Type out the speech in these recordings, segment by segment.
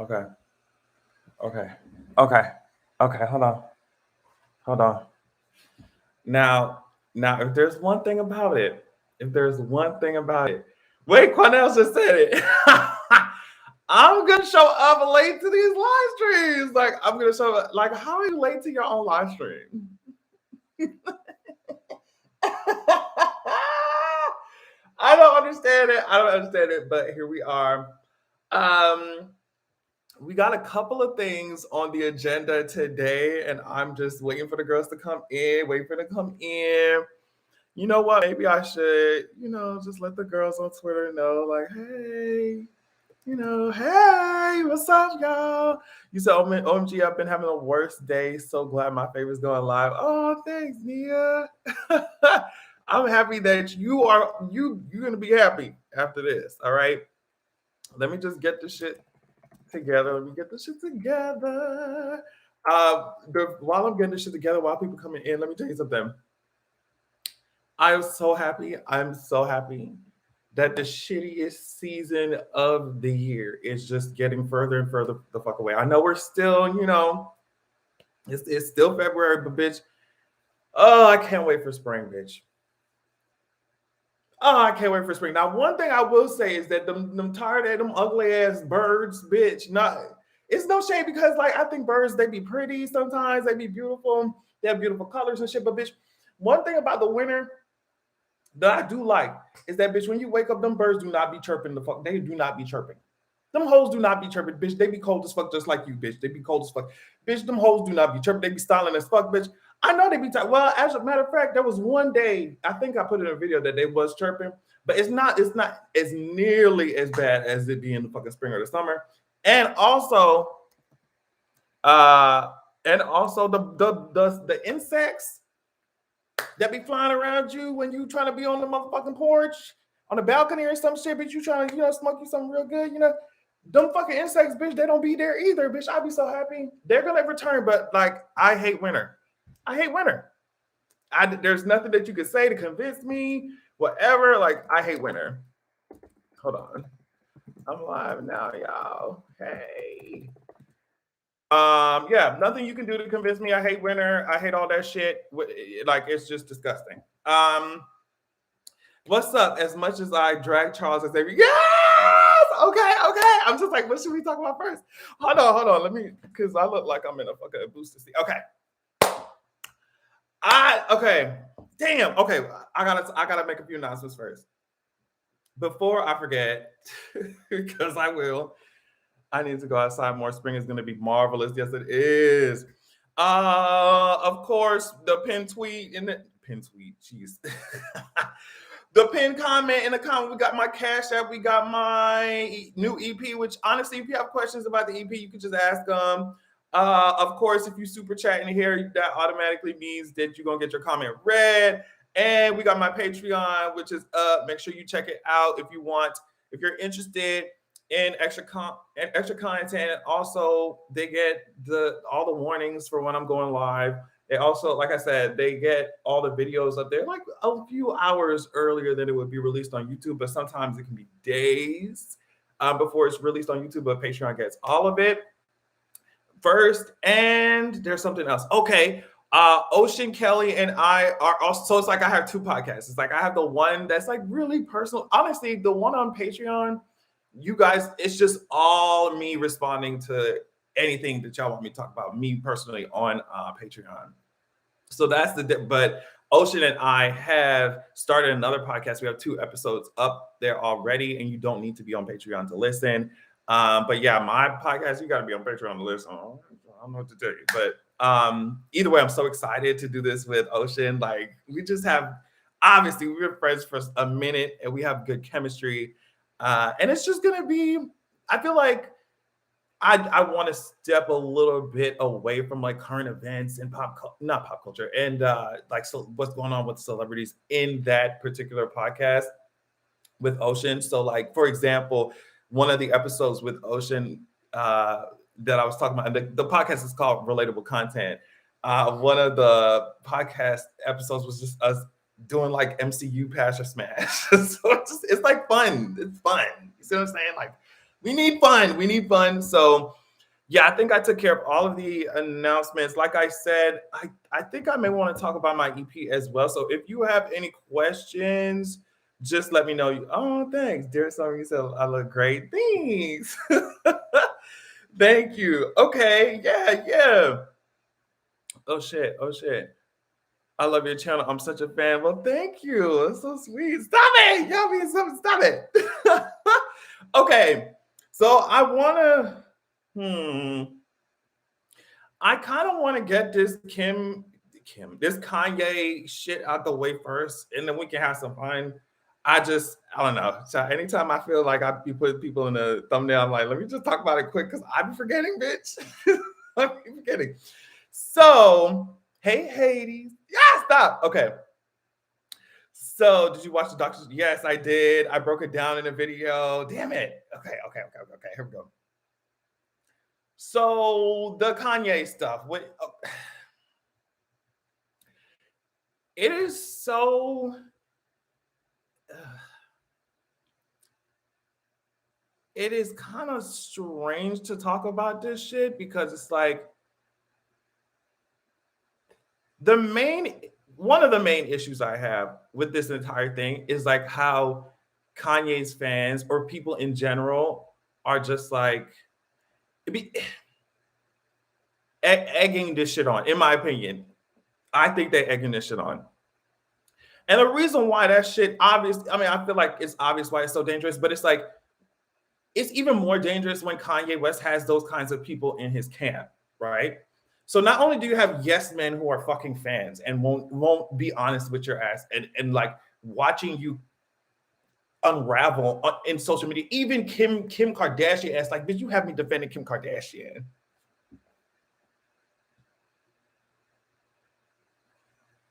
Okay. Okay. Okay. Okay. Hold on. Now, if there's one thing about it, wait, Cornell just said it. I'm gonna show up late to these live streams. Like, I'm gonna show up. Like, how are you late to your own live stream? I don't understand it. But here we are. Um, we got a couple of things on the agenda today, and I'm just waiting for the girls to come in, waiting for them to come in. You know what? Maybe I should, just let the girls on Twitter know, like, hey, hey, what's up, y'all? You said, oh, man, OMG, I've been having the worst day. So glad my favorite's going live. Oh, thanks, Nia. I'm happy that you're gonna be happy after this. All right. Let me just get this shit together. While I'm getting this shit together, while people coming in, let me tell you something. I'm so happy that the shittiest season of the year is just getting further and further the fuck away. I know we're still, it's still February, but bitch, oh, I can't wait for spring, bitch. Oh, I can't wait for spring. Now, one thing I will say is that them tired of them ugly ass birds, bitch. It's no shame because like I think birds, they be pretty sometimes, they be beautiful, they have beautiful colors and shit. But bitch, one thing about the winter that I do like is that bitch, when you wake up, them birds do not be chirping the fuck. They do not be chirping. Them hoes do not be chirping, bitch. They be cold as fuck, just like you, bitch. They be cold as fuck. Bitch, them hoes do not be chirping. They be styling as fuck, bitch. I know they be tired. Well, as a matter of fact, there was one day, I think I put in a video that they was chirping, but it's not as nearly as bad as it be in the fucking spring or the summer. And also, the insects that be flying around you when you trying to be on the motherfucking porch, on the balcony or some shit, bitch, you trying to, smoke you something real good, them fucking insects, bitch, they don't be there either, bitch. I'd be so happy. They're gonna return, but like, I hate winter. There's nothing that you could say to convince me, whatever. Like, I hate winter. Hold on. I'm live now, y'all. Hey. Yeah, nothing you can do to convince me. I hate winter. I hate all that shit. Like, it's just disgusting. What's up? As much as I drag Charles as every okay. I'm just like, what should we talk about first? Hold on. Let me, because I look like I'm in a fucking booster seat. Okay. Damn. Okay, I gotta make a few announcements first. Before I forget, because I will. I need to go outside more. Spring is gonna be marvelous. Yes, it is. Of course, the pin tweet in the pin tweet. Jeez. The pin comment in the comment. We got my Cash App. We got my new EP. Which honestly, if you have questions about the EP, you can just ask them. Of course, if you super chat in here, that automatically means that you're gonna get your comment read. And we got my Patreon, which is up. Make sure you check it out if you want. If you're interested in extra content. Also, they get all the warnings for when I'm going live. They also, like I said, they get all the videos up there like a few hours earlier than it would be released on YouTube, but sometimes it can be days before it's released on YouTube, but Patreon gets all of it first. And there's something else. Okay. Ocean Kelly and I are also, so it's like I have two podcasts. It's like I have the one that's like really personal. Honestly, the one on Patreon, you guys, it's just all me responding to anything that y'all want me to talk about, me personally on Patreon. So that's but Ocean and I have started another podcast. We have 2 episodes up there already, and you don't need to be on Patreon to listen. But yeah, my podcast, you got to be on Patreon to listen. I don't know what to tell you, but either way, I'm so excited to do this with Ocean. Like, we just have, obviously, we were friends for a minute, and we have good chemistry. And it's just gonna be, I feel like I want to step a little bit away from like current events and not pop culture, and so what's going on with celebrities in that particular podcast with Ocean. So like, for example, one of the episodes with Ocean that I was talking about, the podcast is called Relatable Content. One of the podcast episodes was just us doing like MCU Pass or Smash. So it's like fun. It's fun. You see what I'm saying? Like, We need fun. We need fun. So yeah, I think I took care of all of the announcements. Like I said, I think I may want to talk about my EP as well. So if you have any questions, just let me know. Oh, thanks. Dear Summer, you said I look great. Thanks. Thank you. Okay. Yeah, yeah. Oh shit. Oh shit. I love your channel. I'm such a fan. Well, thank you. That's so sweet. Stop it. Y'all being so stop it. Okay. So I wanna I kind of want to get this this Kanye shit out the way first, and then we can have some fun. I don't know. So anytime I feel like I be putting people in the thumbnail, I'm like, let me just talk about it quick because I be forgetting, bitch. I be forgetting. So, hey, Hades. Yeah, stop. Okay. So, did you watch the doctor? Yes, I did. I broke it down in a video. Damn it. Okay. Here we go. So the Kanye stuff. It is so. It is kind of strange to talk about this shit because it's like one of the main issues I have with this entire thing is like how Kanye's fans or people in general are just like egging this shit on. In my opinion, I think they're egging this shit on. And the reason why that shit obvious, I mean, I feel like it's obvious why it's so dangerous, but it's like it's even more dangerous when Kanye West has those kinds of people in his camp, right? So not only do you have yes men who are fucking fans and won't be honest with your ass and like watching you unravel in social media, even Kim Kardashian ass like, bitch, you have me defending Kim Kardashian.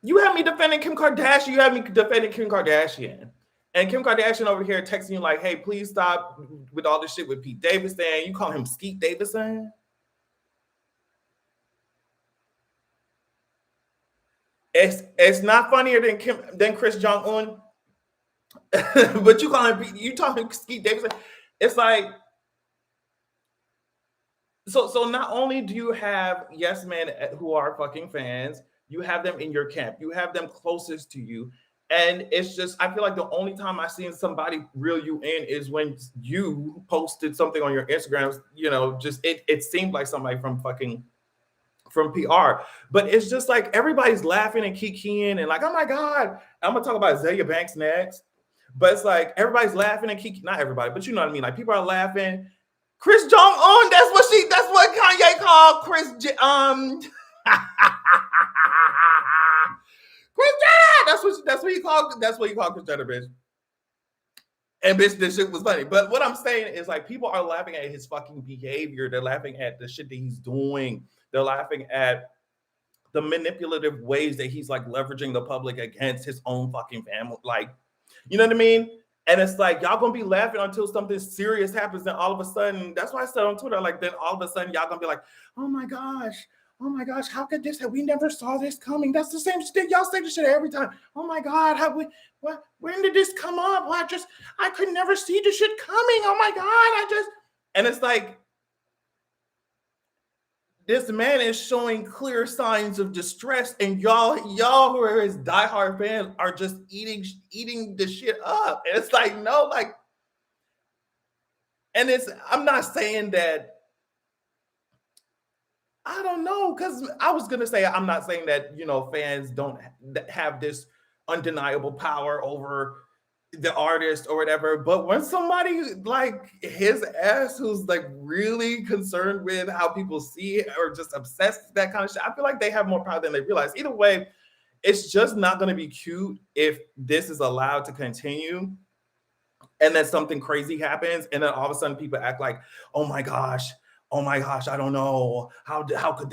You have me defending Kim Kardashian. You have me defending Kim Kardashian. And Kim Kardashian over here texting you like, hey, please stop with all this shit with Pete Davidson. You call him Skeet Davidson? It's not funnier than Chris Jong-un. But you call him Skeet Davidson. It's like so not only do you have yes men who are fucking fans, you have them in your camp, you have them closest to you. And it's just, I feel like the only time I've seen somebody reel you in is when you posted something on your Instagram, just it seemed like somebody from PR. But it's just like everybody's laughing and kikiing and like, oh my God, I'm gonna talk about Zelia Banks next. But it's like everybody's laughing and kikiing, not everybody, but you know what I mean? Like people are laughing. Chris Jong-un, that's what Kanye called Chris Chris Jenner. That's what he called Chris Jenner, bitch. And bitch, this shit was funny. But what I'm saying is like people are laughing at his fucking behavior. They're laughing at the shit that he's doing. They're laughing at the manipulative ways that he's like leveraging the public against his own fucking family. Like, you know what I mean? And it's like y'all gonna be laughing until something serious happens. Then all of a sudden, that's why I said on Twitter, like then all of a sudden y'all gonna be like, oh my gosh, how could this have? We never saw this coming. That's the same shit. Y'all say this shit every time. Oh my God, when did this come up? I could never see this shit coming. Oh my God, and it's like this man is showing clear signs of distress, and y'all who are his diehard fans are just eating the shit up. And it's like, no, like, and I'm not saying that, I don't know, because I was gonna say I'm not saying that fans don't have this undeniable power over the artist or whatever, but when somebody like his ass who's like really concerned with how people see it or just obsessed with that kind of shit, I feel like they have more power than they realize. Either way, it's just not going to be cute if this is allowed to continue and then something crazy happens and then all of a sudden people act like, oh my gosh, I don't know, how could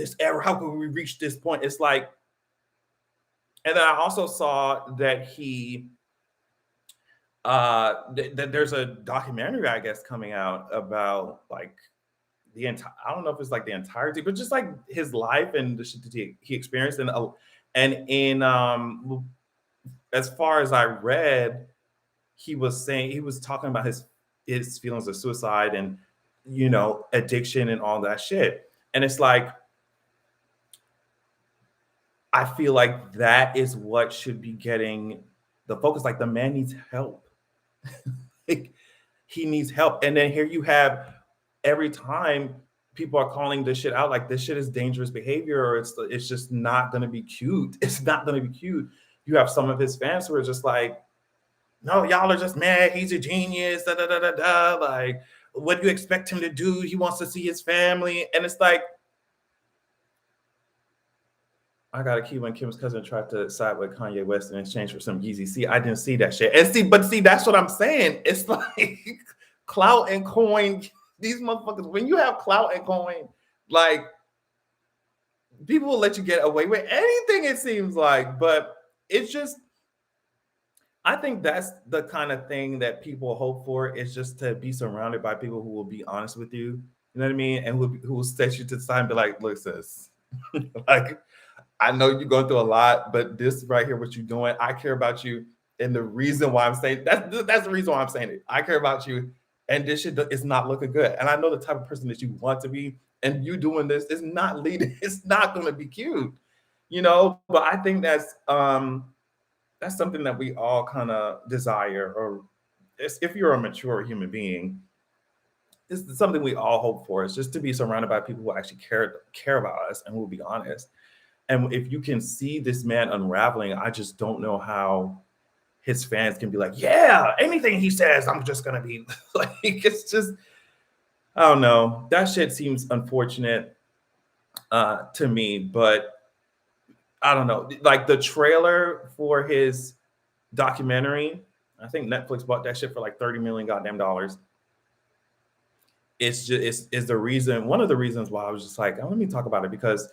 we reach this point? It's like, and then I also saw that there's a documentary, I guess, coming out about like the entire, I don't know if it's like the entirety, but just like his life and the shit that he experienced. And in as far as I read, he was talking about his feelings of suicide addiction and all that shit. And it's like, I feel like that is what should be getting the focus. Like, the man needs help. Like, he needs help. And then here you have, every time people are calling this shit out, like, this shit is dangerous behavior, or it's just not gonna be cute. It's not gonna be cute. You have some of his fans who are just like, no, y'all are just mad. He's a genius. Da, da, da, da, da. Like, what do you expect him to do? He wants to see his family. And it's like, I got a key when Kim's cousin tried to side with Kanye West in exchange for some Yeezy. See, I didn't see that shit. And but that's what I'm saying. It's like clout and coin. These motherfuckers, when you have clout and coin, like, people will let you get away with anything, it seems like. But it's just, I think that's the kind of thing that people hope for, is just to be surrounded by people who will be honest with you. You know what I mean? And who will set you to the side and be like, look, sis, like, I know you're going through a lot, but this right here, what you're doing, I care about you. And the reason why I'm saying that's the reason why I'm saying it. I care about you, and this shit is not looking good. And I know the type of person that you want to be, and you doing this is not leading. It's not going to be cute, But I think that's something that we all kind of desire, or if you're a mature human being, it's something we all hope for. Is just to be surrounded by people who actually care about us and who will be honest. And if you can see this man unraveling, I just don't know how his fans can be like, yeah, anything he says, I'm just gonna be like, it's just, I don't know. That shit seems unfortunate to me, but I don't know. Like, the trailer for his documentary, I think Netflix bought that shit for like $30 million goddamn dollars. It's just is the reason, one of the reasons why I was just like, oh, let me talk about it, because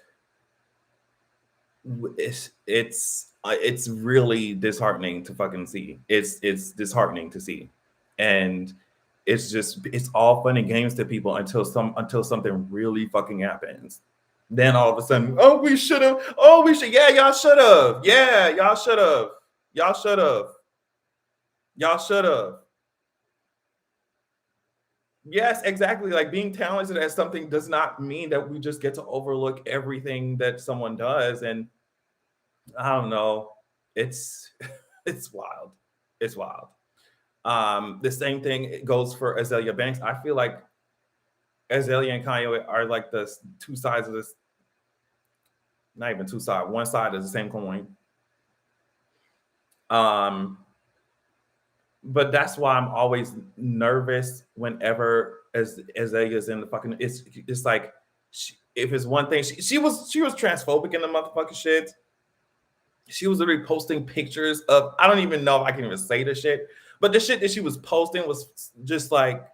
it's really disheartening to fucking see. It's disheartening to see, and it's all fun and games to people until something really fucking happens. Then all of a sudden, oh, we should have. Oh, we should. Yeah, y'all should have. Yeah, y'all should have. Y'all should have. Y'all should have. Yes, exactly. Like, being talented at something does not mean that we just get to overlook everything that someone does. And I don't know. It's it's wild. It's wild. The same thing goes for Azalea Banks. I feel like Azalea and Kanye are like the two sides of this. Not even two sides. One side is the same coin. But that's why I'm always nervous whenever Azalea's in the fucking. It's like, if it's one thing, she was transphobic in the motherfucking shit. She was literally posting pictures of, I don't even know if I can even say the shit, but the shit that she was posting was just like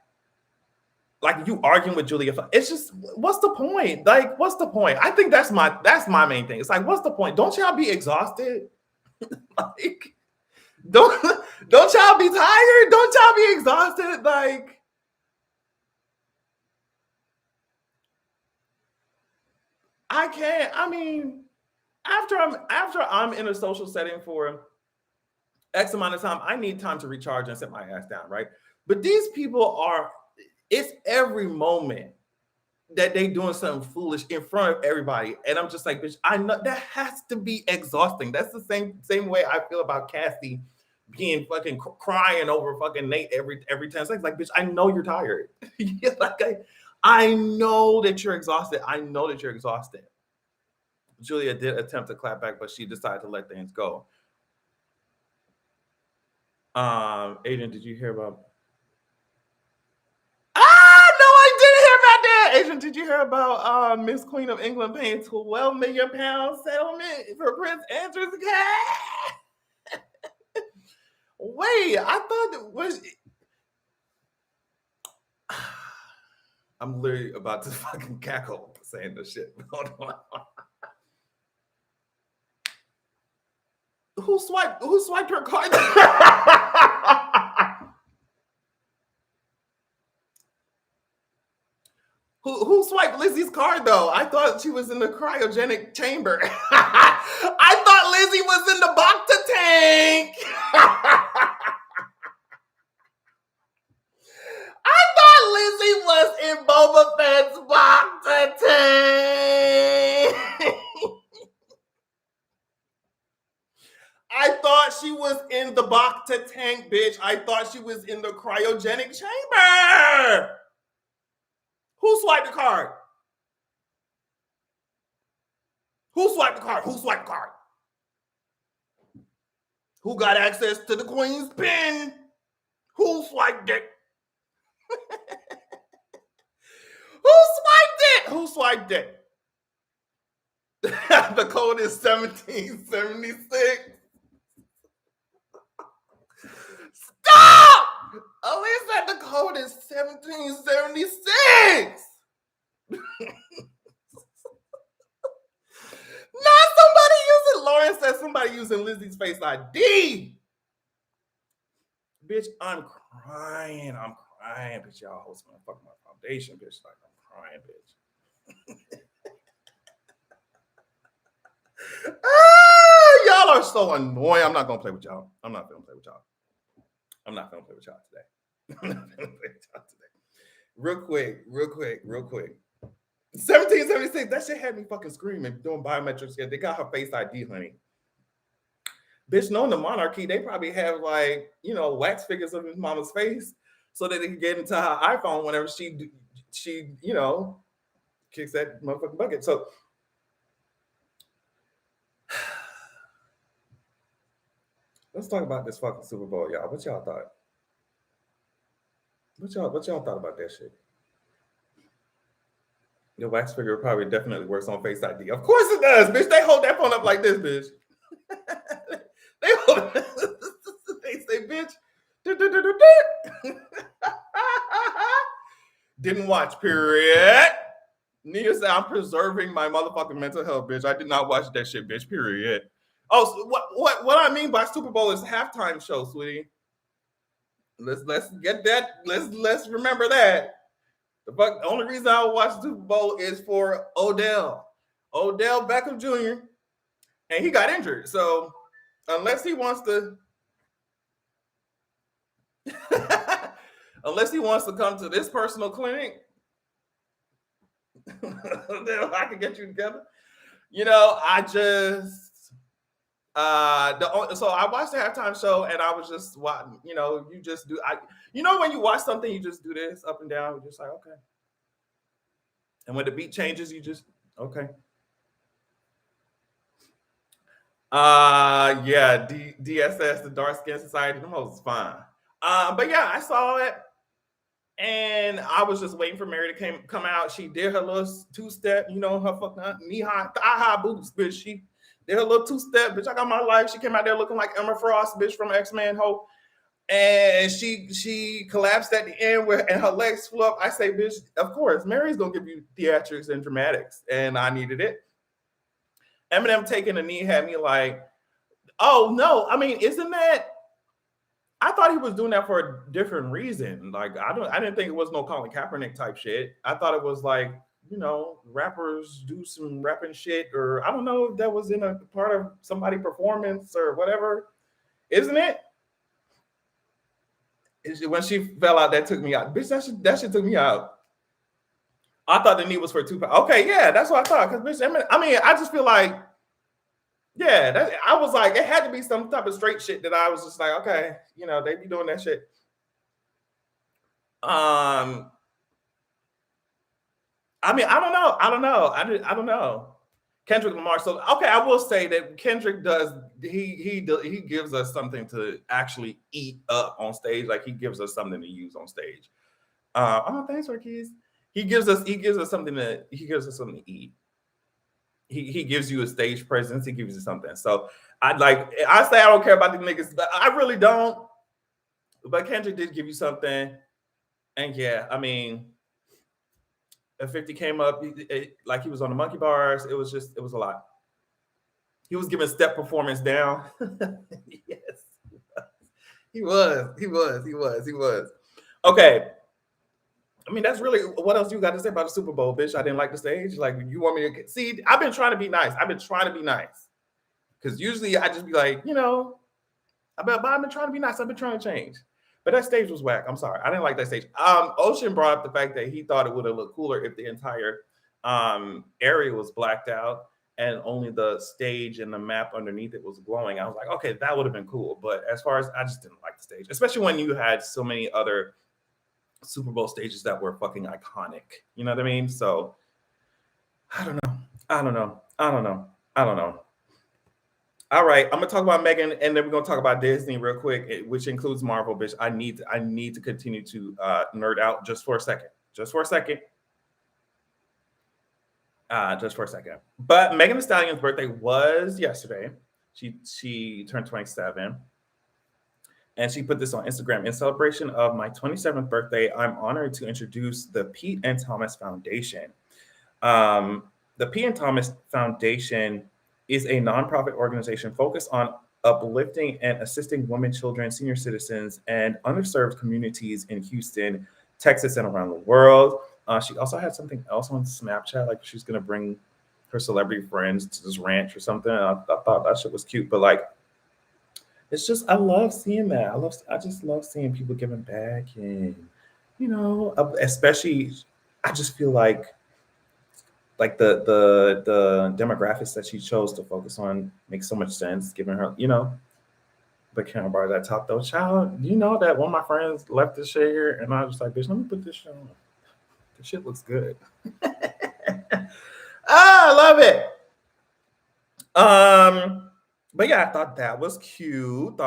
you arguing with Julia. It's just, what's the point? Like, what's the point? I think that's my main thing. It's like, what's the point? Don't y'all be exhausted? Like, don't y'all be tired? Don't y'all be exhausted? Like, I can't. I mean, after I'm in a social setting for X amount of time, I need time to recharge and set my ass down, right? But these people are, it's every moment that they doing something foolish in front of everybody. And I'm just like, bitch, I know that has to be exhausting. That's the same way I feel about Cassie being fucking crying over fucking Nate every 10 seconds. Like, bitch, I know you're tired. Like, I know that you're exhausted. I know that you're exhausted. Julia did attempt to clap back, but she decided to let things go. Aiden, did you hear about? No, I didn't hear about that. Aiden, did you hear about Miss Queen of England paying £12 million settlement for Prince Andrew's cat? Wait, I thought it was. I'm literally about to fucking cackle saying this shit. Hold on. Who swiped her card? Who swiped Lizzie's card though? I thought she was in the cryogenic chamber. I thought Lizzie was in the Bacta tank. I thought Lizzie was in Boba Fett's boxer tank. I thought she was in the boxer tank, bitch. I thought she was in the cryogenic chamber. Who swiped the card? Who swiped the card? Who swiped the card? Who got access to the queen's pin? Who swiped it? Who swiped it? Who swiped it? The code is 1776. Stop! Elise said the code is 1776. Not somebody using, Lauren said somebody using Lizzie's Face ID. Bitch, I'm crying. Bitch, y'all host my fucking my foundation, bitch. Like, I'm crying, bitch. Y'all are so annoying. I'm not gonna play with y'all. I'm not gonna play with y'all today. Real quick. 1776. That shit had me fucking screaming, doing biometrics. They got her Face ID, honey. Bitch, knowing the monarchy, they probably have like, wax figures of his mama's face so that they can get into her iPhone whenever she kicks that motherfucking bucket. So let's talk about this fucking Super Bowl, y'all. What y'all thought? What y'all thought about that shit? The wax figure probably definitely works on Face ID. Of course it does, bitch. They hold that phone up like this, bitch. They say, bitch. Didn't watch, period. Nia said, I'm preserving my motherfucking mental health, bitch. I did not watch that shit, bitch, period. Oh, so what I mean by Super Bowl is halftime show, sweetie. Let's get that. Let's remember that. The only reason I would watch Super Bowl is for Odell Beckham Jr. And he got injured. So unless he wants to come to this personal clinic, then I can get you together. I just so I watched the halftime show and I was just watching, you just do when you watch something, you just do this up and down, you're just like, okay. And when the beat changes, you just okay. Yeah, DSS, the Dark Skin Society, the most fine. But yeah, I saw it. And I was just waiting for Mary to come out. She did her little two-step, her fucking knee-high, thigh-high boots, bitch. She did her little two-step, bitch. I got my life. She came out there looking like Emma Frost, bitch, from X-Men Ho. And she collapsed at the end and her legs flew up. I say, bitch, of course, Mary's going to give you theatrics and dramatics. And I needed it. Eminem taking a knee had me like, oh, no. I mean, isn't that... I thought he was doing that for a different reason. Like, I didn't think it was no Colin Kaepernick type shit. I thought it was like, rappers do some rapping shit, or I don't know if that was in a part of somebody performance or whatever. Isn't it? When she fell out, that took me out. Bitch, that shit took me out. I thought the knee was for Tupac. Okay, yeah, that's what I thought. Because, bitch, I just feel like, yeah, I was like, it had to be some type of straight shit that I was just like, okay, they be doing that shit. I don't know. Kendrick Lamar. So, okay, I will say that Kendrick does, he gives us something to actually eat up on stage. Like, he gives us something to use on stage. Thanks for keys. He gives us something to eat. He gives you a stage presence. He gives you something. So I say I don't care about the niggas, but I really don't. But Kendrick did give you something. And yeah, I mean, if 50 came up, like he was on the monkey bars, it was a lot. He was giving step performance down. Yes, he was. Okay. I mean, that's really, what else you got to say about the Super Bowl, bitch? I didn't like the stage. Like, you want me to see? I've been trying to be nice. Because usually I just be like, I've been trying to be nice. I've been trying to change. But that stage was whack. I'm sorry. I didn't like that stage. Ocean brought up the fact that he thought it would have looked cooler if the entire area was blacked out and only the stage and the map underneath it was glowing. I was like, okay, that would have been cool. But as far as I just didn't like the stage, especially when you had so many other Super Bowl stages that were fucking iconic. You know what I mean? So I don't know. I don't know. I don't know. I don't know. All right, I'm gonna talk about Megan, and then we're gonna talk about Disney real quick, which includes Marvel. Bitch, I need to continue to nerd out just for a second, just for a second, just for a second. But Megan Thee Stallion's birthday was yesterday. She turned 27, and she put this on Instagram. In celebration of my 27th birthday, I'm honored to introduce the Pete and Thomas Foundation. The Pete and Thomas Foundation is a nonprofit organization focused on uplifting and assisting women, children, senior citizens, and underserved communities in Houston, Texas, and around the world. She also had something else on Snapchat, like she's gonna bring her celebrity friends to this ranch or something. I thought that shit was cute, but like, it's just I love seeing that. I just love seeing people giving back, and especially I just feel like the demographics that she chose to focus on makes so much sense, given her, but can't borrow that top though. Child, you know that one of my friends left this shit here, and I was just like, bitch, let me put this shit on. This shit looks good. I love it. But yeah, I thought that was cute.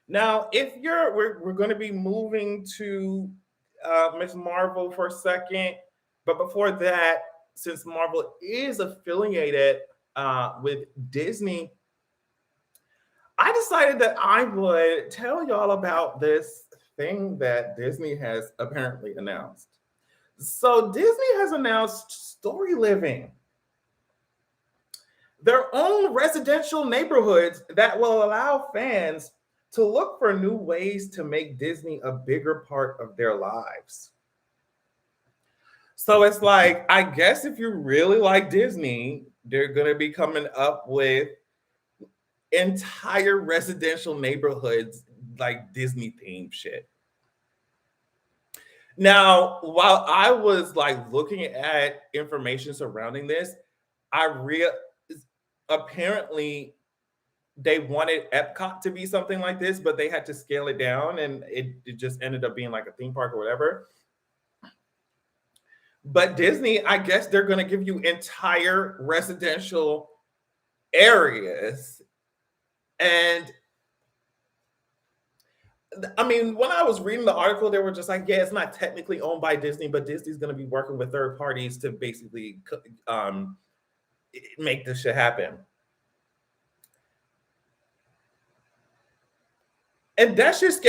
Now, if we're going to be moving to Miss Marvel for a second, but before that, since Marvel is affiliated with Disney, I decided that I would tell y'all about this thing that Disney has apparently announced. So Disney has announced Story Living, their own residential neighborhoods that will allow fans to look for new ways to make Disney a bigger part of their lives. So it's like, I guess if you really like Disney, they're going to be coming up with entire residential neighborhoods like Disney themed shit. Now, while I was like looking at information surrounding this, apparently they wanted Epcot to be something like this, but they had to scale it down, and it just ended up being like a theme park or whatever. But Disney, I guess they're going to give you entire residential areas. And I mean, when I was reading the article, they were just like, yeah, it's not technically owned by Disney, but Disney's going to be working with third parties to basically make this shit happen. And that's just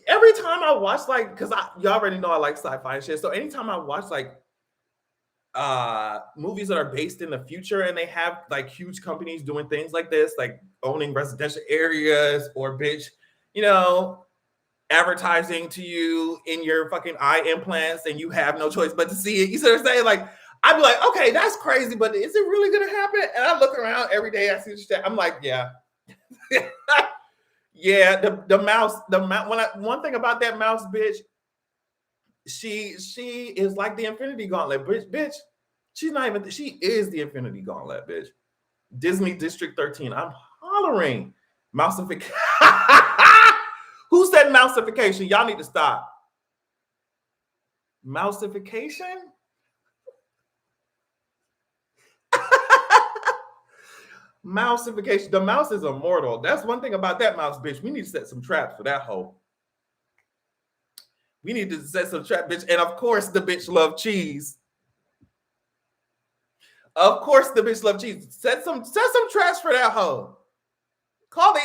every time I watch, like, because y'all already know I like sci-fi and shit. So anytime I watch like movies that are based in the future and they have like huge companies doing things like this, like owning residential areas or bitch, advertising to you in your fucking eye implants and you have no choice but to see it. You see what I'm saying? Like, I'd be like, okay, that's crazy, but is it really gonna happen? And I look around every day, I see this shit. I'm like, yeah. Yeah, the mouse, one thing about that mouse, bitch, she is like the Infinity Gauntlet, bitch. She's not even. She is the Infinity Gauntlet, bitch. Disney District 13. I'm hollering mouseification. Who said mouseification? Y'all need to stop. Mouseification? Mouseification. The mouse is immortal. That's one thing about that mouse, bitch. We need to set some traps for that hoe. We need to set some trap, bitch. And of course, the bitch love cheese. Of course, the bitch love cheese. Set some traps for that hoe. Call the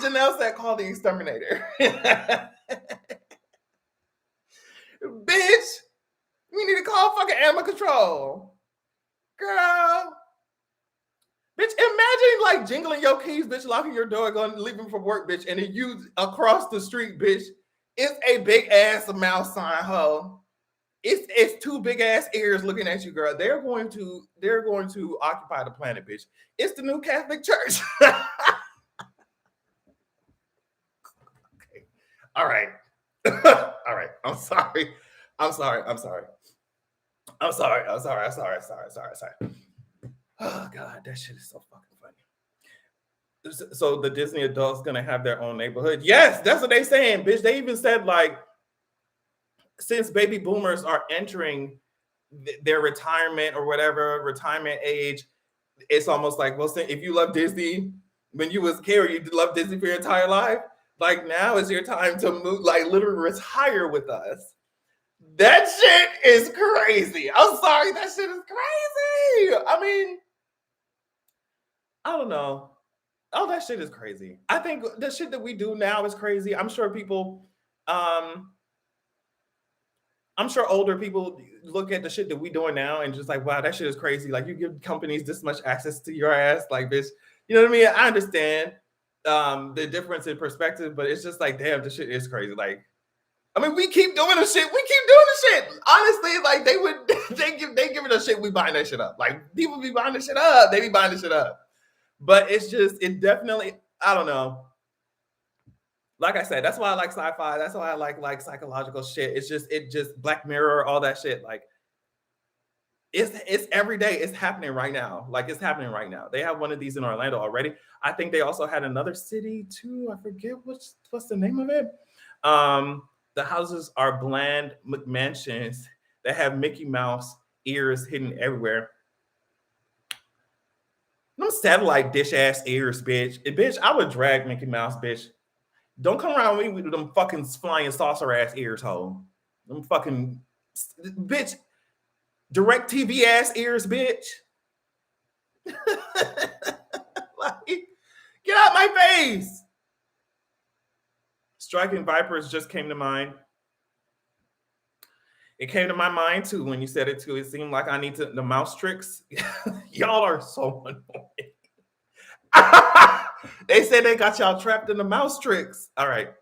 Janelle said, call the exterminator. Bitch, we need to call fucking animal control. Girl. Bitch, imagine like jingling your keys, bitch, locking your door, going leaving from work, bitch, and then you across the street, bitch, it's a big ass mouse sign, hoe. It's two big ass ears looking at you, girl. They're going to occupy the planet, bitch. It's the new Catholic Church. All right. All right. I'm sorry. I'm sorry. I'm sorry. I'm sorry. I'm sorry. I'm sorry. Sorry. Oh God, that shit is so fucking funny. So the Disney adults gonna have their own neighborhood? Yes, that's what they saying, bitch. They even said like, since baby boomers are entering their retirement or whatever retirement age, it's almost like, well, if you love Disney when you was a kid, or you love Disney for your entire life, like now is your time to move, like literally retire with us. That shit is crazy. I'm sorry, that shit is crazy. I mean, I don't know. Oh, that shit is crazy. I think the shit that we do now is crazy. I'm sure people, um, I'm sure older people look at the shit that we doing now and just like, wow, that shit is crazy. Like you give companies this much access to your ass, like bitch. You know what I mean? I understand the difference in perspective, but it's just like, damn, this shit is crazy. Like, I mean, we keep doing the shit. We keep doing the shit. Honestly, like they would, they giving us shit. We buying that shit up. Like people be buying the shit up. They be buying the shit up. But it's just, it definitely, I don't know. Like I said, that's why I like sci-fi. That's why I like psychological shit. It just Black Mirror, all that shit. Like it's every day. It's happening right now. Like it's happening right now. They have one of these in Orlando already. I think they also had another city too. I forget what's the name of it. The houses are bland McMansions that have Mickey Mouse ears hidden everywhere. Them satellite dish ass ears, bitch. Bitch, I would drag Mickey Mouse, bitch. Don't come around me with them fucking flying saucer ass ears, ho. Them fucking bitch, direct TV ass ears, bitch. Like, get out my face. Striking Vipers just came to mind. It came to my mind too when you said it too. It seemed like I need to the mouse tricks. Y'all are so annoying. They said they got y'all trapped in the mouse tricks. All right.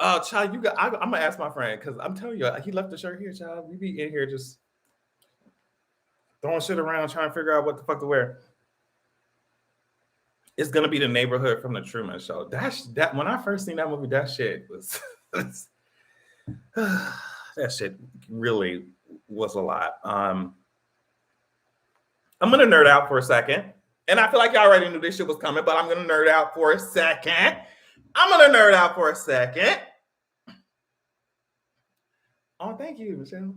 Oh, child, you got. I'm gonna ask my friend because I'm telling you, he left the shirt here, child. We be in here just throwing shit around, trying to figure out what the fuck to wear. It's gonna be the neighborhood from the Truman Show. That when I first seen that movie, that shit was that shit really was a lot. I'm gonna nerd out for a second, and I feel like y'all already knew this shit was coming, but I'm gonna nerd out for a second. Oh, thank you, Michelle.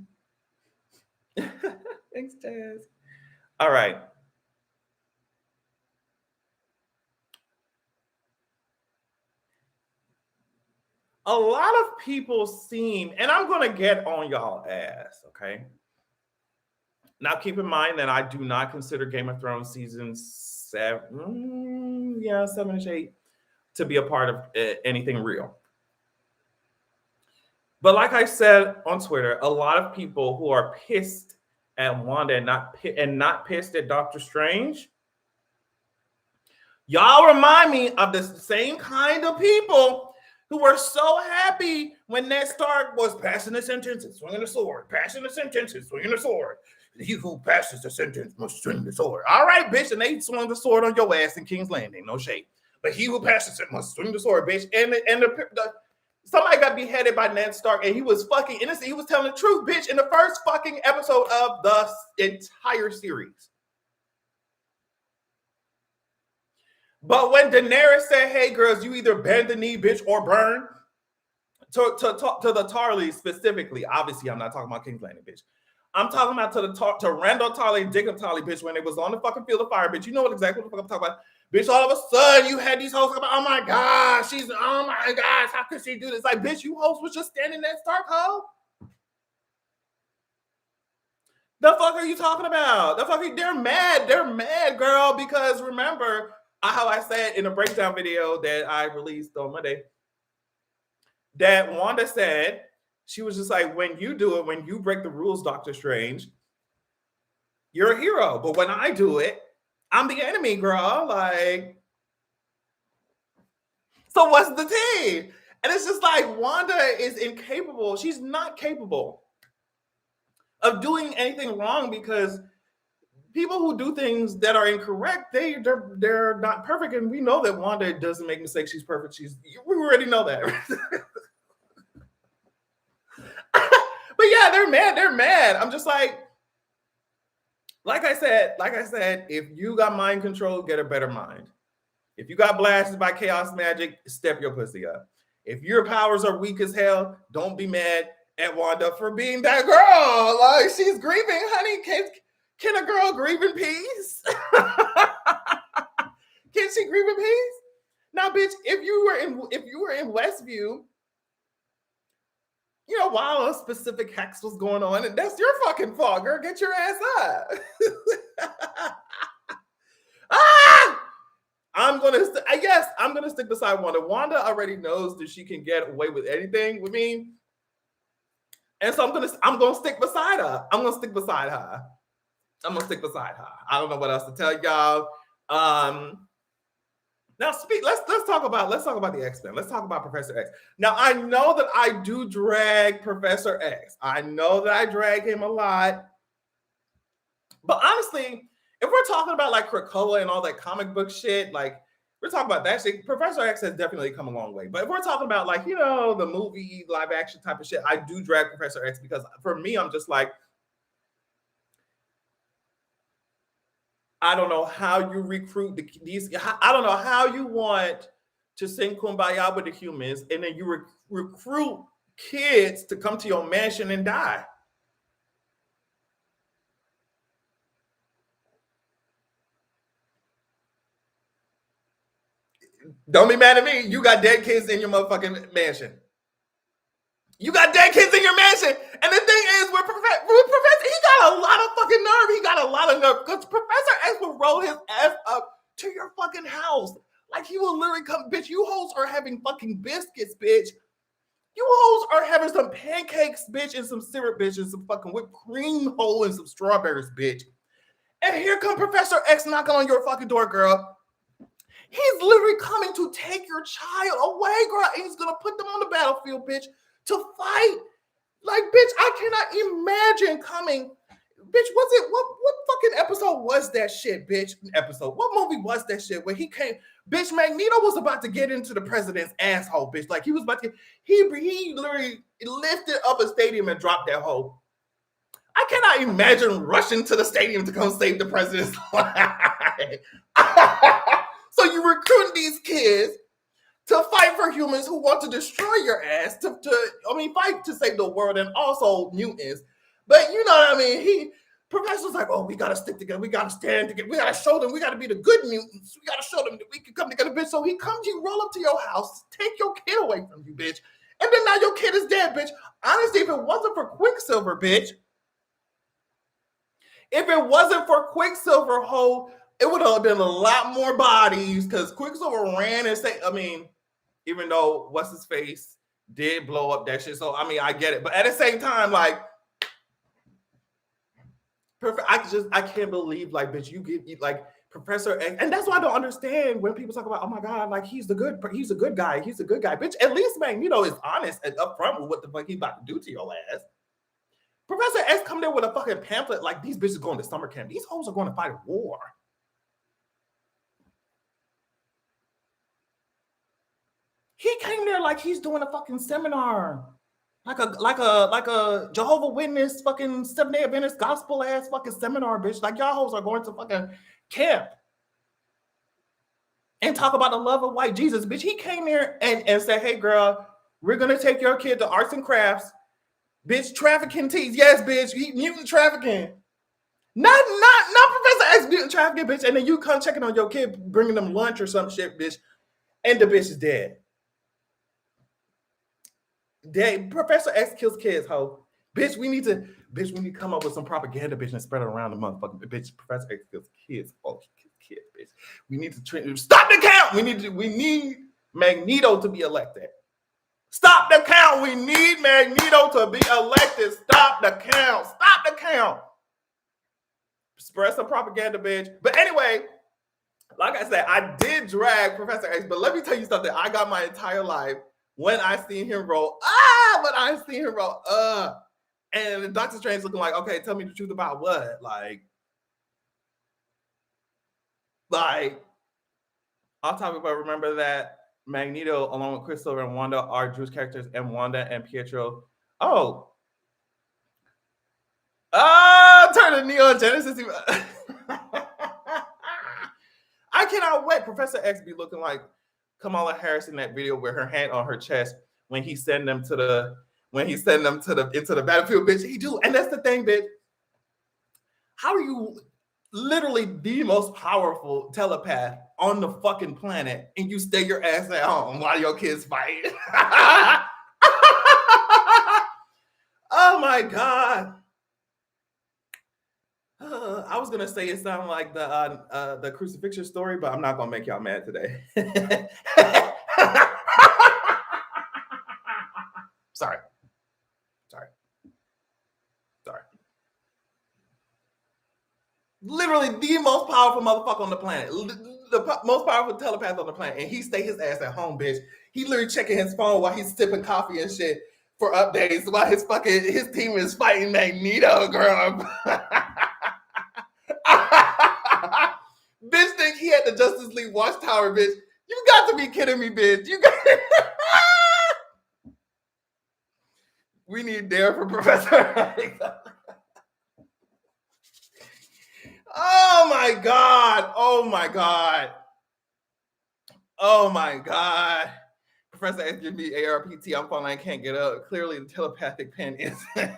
Thanks, Jazz. All right. A lot of people seem, and I'm going to get on y'all ass, okay? Now, keep in mind that I do not consider Game of Thrones season 7, 7-8, to be a part of anything real. But like I said on Twitter, a lot of people who are pissed at Wanda and not pissed at Doctor Strange, y'all remind me of the same kind of people who were so happy when Ned Stark was passing the sentence and swinging the sword, passing the sentence and swinging the sword. He who passes the sentence must swing the sword. All right, bitch, and they swung the sword on your ass in King's Landing, no shade. But he who passes it must swing the sword, bitch. And somebody got beheaded by Ned Stark, and he was fucking innocent. He was telling the truth, bitch, in the first fucking episode of the entire series. But when Daenerys said, hey, girls, you either bend the knee, bitch, or burn, to the Tarleys specifically, obviously, I'm not talking about King's Landing, bitch. I'm talking about to Randall Tarley and Jacob Tarley, bitch, when it was on the fucking field of fire, bitch. You know what exactly what the fuck I'm talking about. Bitch, all of a sudden, you had these hosts about, oh my gosh, oh my gosh, how could she do this? Like, bitch, you hosts was just standing there, Stark hoe. The fuck are you talking about? They're mad, girl, because remember how I said in a breakdown video that I released on Monday that Wanda said, she was just like, when you do it, when you break the rules, Doctor Strange, you're a hero. But when I do it, I'm the enemy, girl. Like, so what's the tea? And it's just like Wanda is incapable. She's not capable of doing anything wrong because people who do things that are incorrect, they're not perfect, and we know that Wanda doesn't make mistakes. She's perfect. We already know that. But yeah, they're mad. They're mad. I'm just like I said, if you got mind control, get a better mind. If you got blasted by chaos magic, step your pussy up. If your powers are weak as hell, don't be mad at Wanda for being that girl. Like, she's grieving, honey. Can a girl grieve in peace? Can she grieve in peace? Now, bitch, if you were in Westview, you know, while a specific hex was going on, and that's your fucking fault, girl. Get your ass up. Ah! I'm gonna stick beside Wanda. Wanda already knows that she can get away with anything with me, and so I'm gonna stick beside her. I'm gonna stick beside her. I don't know what else to tell y'all. Now let's talk about the X-Men. Let's talk about Professor X. Now, I know that I do drag Professor X. I know that I drag him a lot. But honestly, if we're talking about like Krakoa and all that comic book shit, like we're talking about that shit, Professor X has definitely come a long way. But if we're talking about like, you know, the movie live action type of shit, I do drag Professor X because for me, I'm just like, I don't know how you recruit these. I don't know how you want to sing Kumbaya with the humans, and then you recruit kids to come to your mansion and die. Don't be mad at me. You got dead kids in your motherfucking mansion. You got dead kids in your mansion. And the thing is, with Professor, he got a lot of fucking nerve. He got a lot of nerve because Professor X will roll his ass up to your fucking house. Like, he will literally come, bitch. You hoes are having fucking biscuits, bitch. You hoes are having some pancakes, bitch, and some syrup, bitch, and some fucking whipped cream hole and some strawberries, bitch. And here come Professor X knocking on your fucking door, girl. He's literally coming to take your child away, girl. And he's gonna put them on the battlefield, bitch, to fight. Like, bitch, I cannot imagine coming. Bitch, what fucking episode was that shit, bitch? What movie was that shit where he came? Bitch, Magneto was about to get into the president's asshole, bitch. Like, he was about to, he literally lifted up a stadium and dropped that hole. I cannot imagine rushing to the stadium to come save the president's life. So you recruit these kids to fight for humans who want to destroy your ass, fight to save the world and also mutants. But you know what I mean? Professor's like, oh, we gotta stick together, we gotta stand together, we gotta show them, we gotta be the good mutants, we gotta show them that we can come together, bitch. So he comes, you roll up to your house, take your kid away from you, bitch. And then now your kid is dead, bitch. Honestly, if it wasn't for Quicksilver, bitch, it would have been a lot more bodies because Quicksilver ran and said, even though what's his face did blow up that shit. So I get it. But at the same time, like, perfect. I can't believe, like, bitch, you get like Professor X, and that's why I don't understand when people talk about, oh my god, like he's a good guy, bitch. At least Magneto is honest and upfront with what the fuck he's about to do to your ass. Professor X come there with a fucking pamphlet like these bitches going to summer camp. These hoes are going to fight a war. He came there like he's doing a fucking seminar, like a Jehovah Witness fucking Seventh-day Adventist gospel ass fucking seminar, bitch. Like, y'all hoes are going to fucking camp and talk about the love of white Jesus, bitch. He came there and said, hey girl, we're gonna take your kid to arts and crafts, bitch. Trafficking teens, yes, bitch. Mutant trafficking, not Professor X mutant trafficking, bitch. And then you come checking on your kid, bringing them lunch or some shit, bitch, and the bitch is dead. Professor X kills kids, ho. Bitch, we need to come up with some propaganda, bitch, and spread it around the motherfucking bitch. Professor X kills kids. Oh, he kills kids, bitch. We need to stop the count. We need Magneto to be elected. Stop the count. We need Magneto to be elected. Stop the count. Stop the count. Spread some propaganda, bitch. But anyway, like I said, I did drag Professor X, but let me tell you something. I got my entire life when I seen him roll, and Doctor Strange looking like, okay, tell me the truth about what? Like, Like, on top of it, remember that Magneto, along with Quicksilver and Wanda, are Jewish characters, and Wanda and Pietro. Oh, turn the Neon Genesis. I cannot wait. Professor X be looking like Kamala Harris in that video with her hand on her chest when he send them to the into the battlefield, bitch. He do, and that's the thing, bitch. How are you literally the most powerful telepath on the fucking planet, and you stay your ass at home while your kids fight? Oh my god. I was gonna say it sounded like the crucifixion story, but I'm not gonna make y'all mad today. Sorry. Literally the most powerful motherfucker on the planet, the most powerful telepath on the planet, and he stay his ass at home, bitch. He literally checking his phone while he's sipping coffee and shit for updates while his team is fighting Magneto, girl. Bitch think he had the Justice League Watchtower, bitch. You got to be kidding me, bitch. You got. We need Dare for Professor. Oh my god. Oh my god. Oh my god. Professor X give me ARPT. I'm falling. I can't get up. Clearly, the telepathic pen is. I'm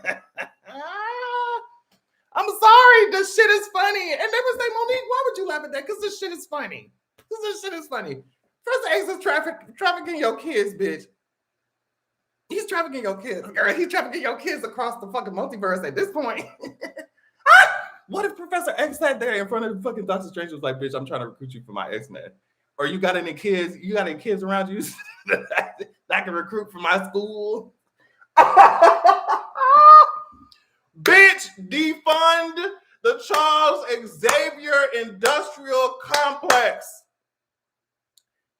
sorry. This shit is funny. And they would say, Monique, why would you laugh at that? Because this shit is funny. Because this shit is funny. Professor X is trafficking your kids, bitch. He's trafficking your kids, girl. He's trafficking your kids across the fucking multiverse at this point. What if Professor X sat there in front of the fucking Doctor Strange was like, bitch, I'm trying to recruit you for my X-Men. Or you got any kids around you that I can recruit for my school? Bitch, defund the Charles Xavier Industrial Complex.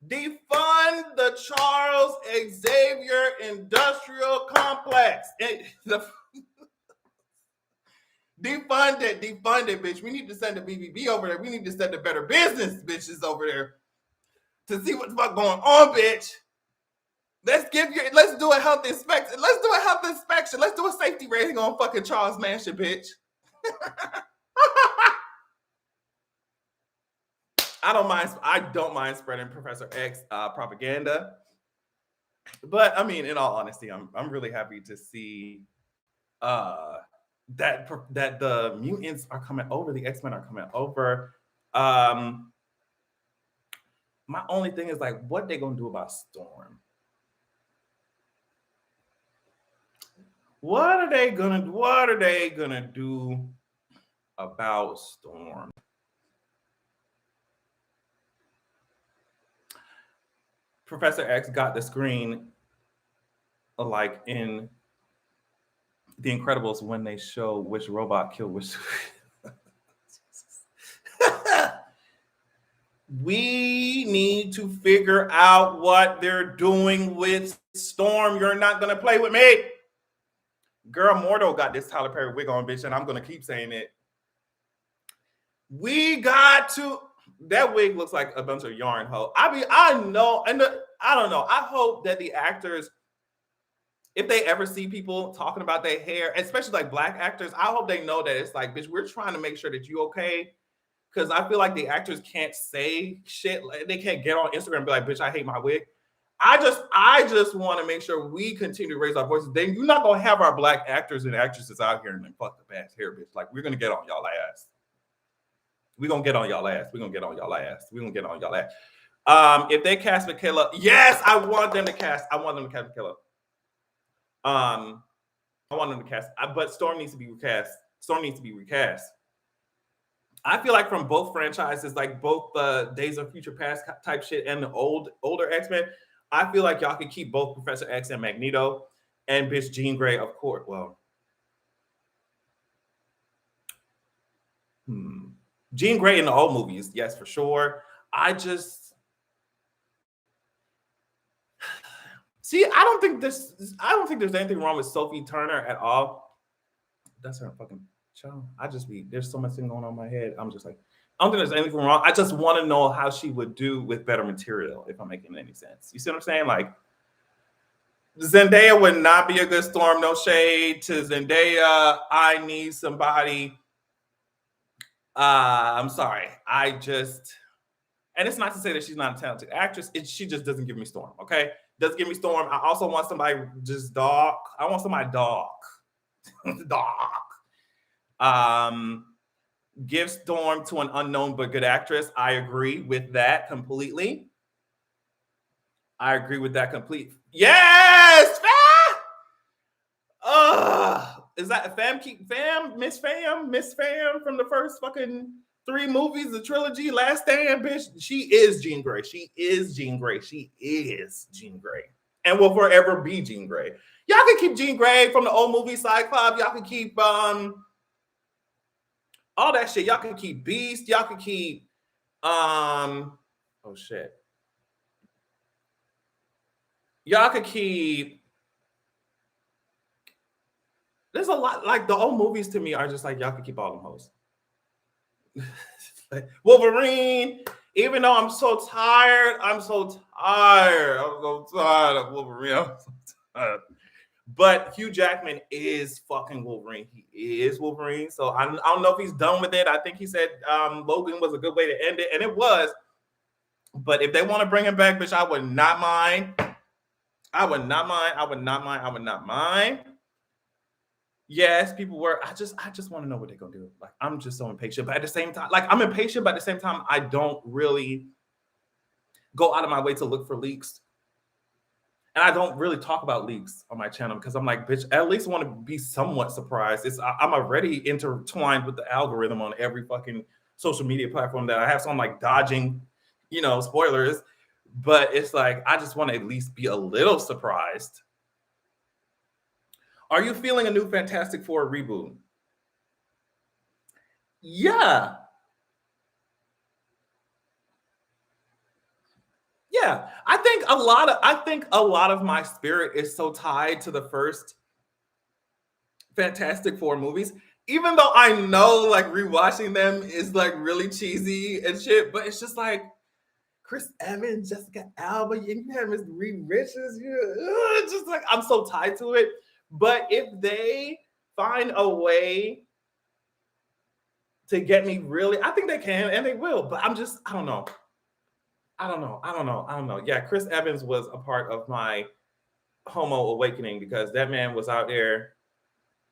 Defund the Charles Xavier Industrial Complex. Defund it, bitch. We need to send the BBB over there. We need to send the Better Business bitches over there to see what's going on, bitch. Let's do a health inspection. Let's do a safety rating on fucking Charles Mansion, bitch. I don't mind spreading Professor X propaganda. But I mean, in all honesty, I'm really happy to see that the mutants are coming over, the X-Men are coming over. My only thing is like, what they gonna do about Storm? What are they gonna do about Storm? Professor X got the screen like in The Incredibles when they show which robot killed which. We need to figure out what they're doing with Storm. You're not gonna play with me. Girl, Mordo got this Tyler Perry wig on, bitch, and I'm gonna keep saying it. We got to. That wig looks like a bunch of yarn, ho. I know, and I don't know. I hope that the actors, if they ever see people talking about their hair, especially like Black actors, I hope they know that it's like, bitch, we're trying to make sure that you okay. Because I feel like the actors can't say shit. Like, they can't get on Instagram and be like, bitch, I hate my wig. I just want to make sure we continue to raise our voices. Then you're not gonna have our Black actors and actresses out here and then fuck the bad hair, bitch. Like, we're gonna get on y'all ass. We're gonna get on y'all ass. If they cast Michaela, yes, I want them to cast Michaela. I want them to cast, but Storm needs to be recast. I feel like from both franchises, like both the Days of Future Past type shit and the older X-Men, I feel like y'all could keep both Professor X and Magneto and bitch Jean Grey, of course. Well, Jean Grey in the old movies, yes, for sure. I don't think there's anything wrong with Sophie Turner at all. That's her fucking show. There's so much thing going on in my head. I'm just like, I don't think there's anything wrong. I just want to know how she would do with better material, if I'm making any sense. You see what I'm saying? Like, Zendaya would not be a good Storm. No shade to Zendaya. I need somebody. I'm sorry. And it's not to say that she's not a talented actress. She just doesn't give me Storm. Okay, doesn't give me Storm. I also want somebody just dark. I want somebody dark, dark. Give Storm to an unknown but good actress. I agree with that completely. I agree with that completely. Yes! Is that Miss Fam from the first fucking 3 movies, the trilogy, Last Stand, bitch? She is Jean Grey. She is Jean Grey. She is Jean Grey. And will forever be Jean Grey. Y'all can keep Jean Grey from the old movie Cyclops. Y'all can keep all that shit. Y'all can keep Beast. Y'all can keep oh shit. Y'all could keep. There's a lot, like the old movies to me are just like y'all could keep all them hoes. Wolverine, even though I'm so tired of Wolverine. I'm so tired. But Hugh Jackman is fucking Wolverine. He is Wolverine. So I don't know if he's done with it. I think he said Logan was a good way to end it, and it was. But if they want to bring him back, bitch, I would not mind. I would not mind. Yes, people were. I just want to know what they're gonna do. Like, I'm just so impatient. But at the same time, like, I'm impatient, but at the same time, I don't really go out of my way to look for leaks. And I don't really talk about leaks on my channel because I'm like, bitch, at least want to be somewhat surprised. I'm already intertwined with the algorithm on every fucking social media platform that I have. So I'm like dodging, spoilers. But it's like, I just want to at least be a little surprised. Are you feeling a new Fantastic Four reboot? Yeah. Yeah. I think a lot of my spirit is so tied to the first Fantastic Four movies. Even though I know like rewatching them is like really cheesy and shit, but it's just like Chris Evans, Jessica Alba, you have Miss Reed Richards. Just like I'm so tied to it. But if they find a way to get me really, I think they can and they will. But I don't know. Yeah, Chris Evans was a part of my homo awakening because that man was out there,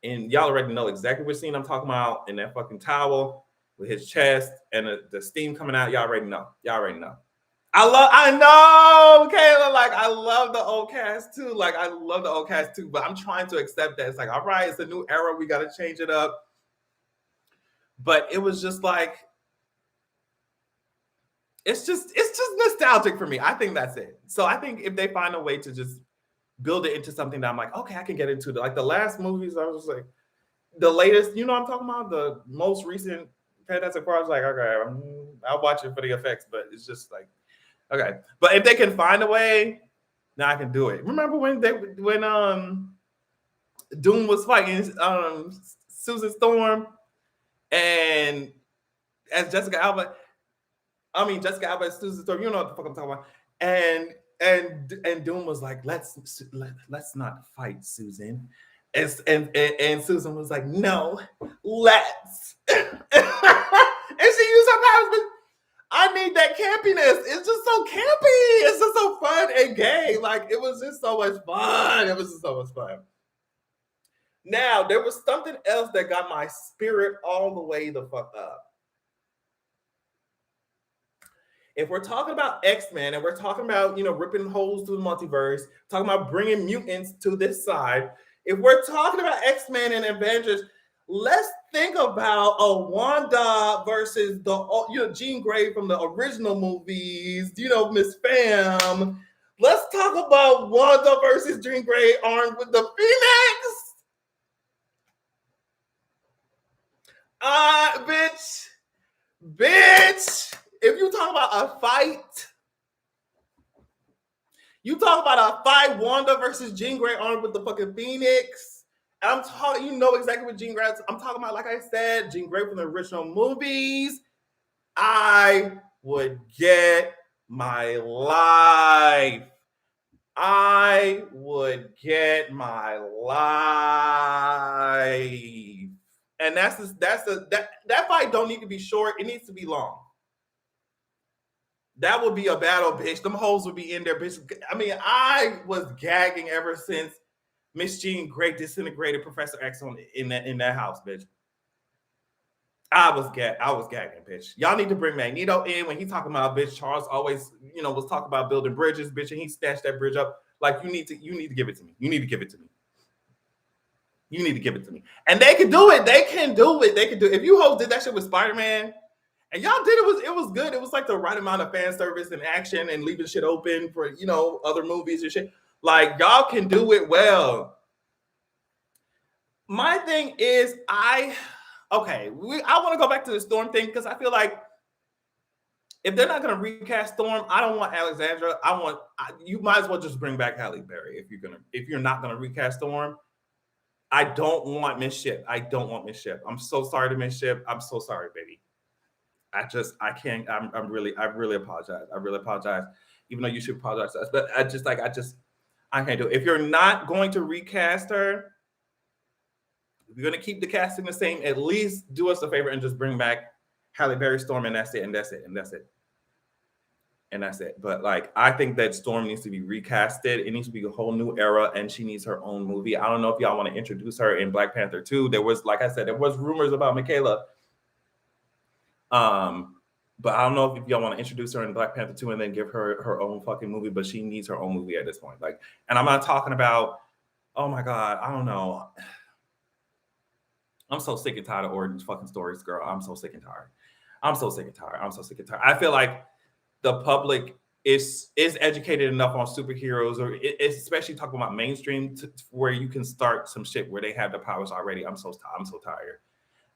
and y'all already know exactly what scene I'm talking about, in that fucking towel with his chest and the steam coming out. Y'all already know. I know, Kayla. Like, I love the old cast too. But I'm trying to accept that. It's like, all right, it's a new era. We got to change it up. But it was just like, it's just nostalgic for me. I think that's it. So I think if they find a way to just build it into something that I'm like, okay, I can get into. Like the last movies, I was just like, the latest, I'm talking about, the most recent Fantastic Four. I was like, okay, I'll watch it for the effects, but it's just like, okay. But if they can find a way, now I can do it. Remember when Doom was fighting Susan Storm and as Jessica Alba and Susan Storm, you know what the fuck I'm talking about. And Doom was like, let's not fight, Susan. And Susan was like, no, let's. And she used her powers, but I need that campiness. It's just so campy. It's just so fun and gay. Like, it was just so much fun. Now, there was something else that got my spirit all the way the fuck up. If we're talking about X-Men and we're talking about, ripping holes through the multiverse, talking about bringing mutants to this side, if we're talking about X-Men and Avengers, let's think about a Wanda versus the, Jean Grey from the original movies, Miss Fam. Let's talk about Wanda versus Jean Grey armed with the Phoenix. Bitch. If you talk about a fight, Wanda versus Jean Grey armed with the fucking Phoenix. I'm talking, exactly what Jean Grey. I'm talking about, like I said, Jean Grey from the original movies. I would get my life. I would get my life. And that fight don't need to be short. It needs to be long. That would be a battle, bitch. Them hoes would be in there, bitch. I mean, I was gagging ever since Miss Jean Grey disintegrated Professor X in that house, bitch. I was gagging, bitch. Y'all need to bring Magneto in when he talking about bitch. Charles always, was talking about building bridges, bitch, and he snatched that bridge up. Like you need to give it to me. You need to give it to me. You need to give it to me. And they can do it. They can do it. They can do it. If you hoes did that shit with Spider-Man, and y'all did it was good. It was like the right amount of fan service and action and leaving shit open for other movies and shit. Like y'all can do it well. My thing is, I want to go back to the Storm thing because I feel like if they're not going to recast Storm, I don't want Alexandra. You might as well just bring back Halle Berry if you're not going to recast Storm. I don't want Miss Ship. I'm so sorry to Miss Ship. I'm so sorry, baby. I can't. I really apologize. I really apologize. Even though you should apologize to us, but I can't do it. If you're not going to recast her, if you're going to keep the casting the same, at least do us a favor and just bring back Halle Berry Storm, and that's it. But like, I think that Storm needs to be recasted. It needs to be a whole new era, and she needs her own movie. I don't know if y'all want to introduce her in Black Panther 2. There was, like I said, there was rumors about Michaela. But I don't know if y'all want to introduce her in Black Panther 2 and then give her own fucking movie, but she needs her own movie at this point. Like, and I'm not talking about, oh my God, I don't know. I'm so sick and tired of origin fucking stories, girl. I'm so sick and tired. I feel like the public is educated enough on superheroes, or especially talking about mainstream, where you can start some shit where they have the powers already. I'm so tired.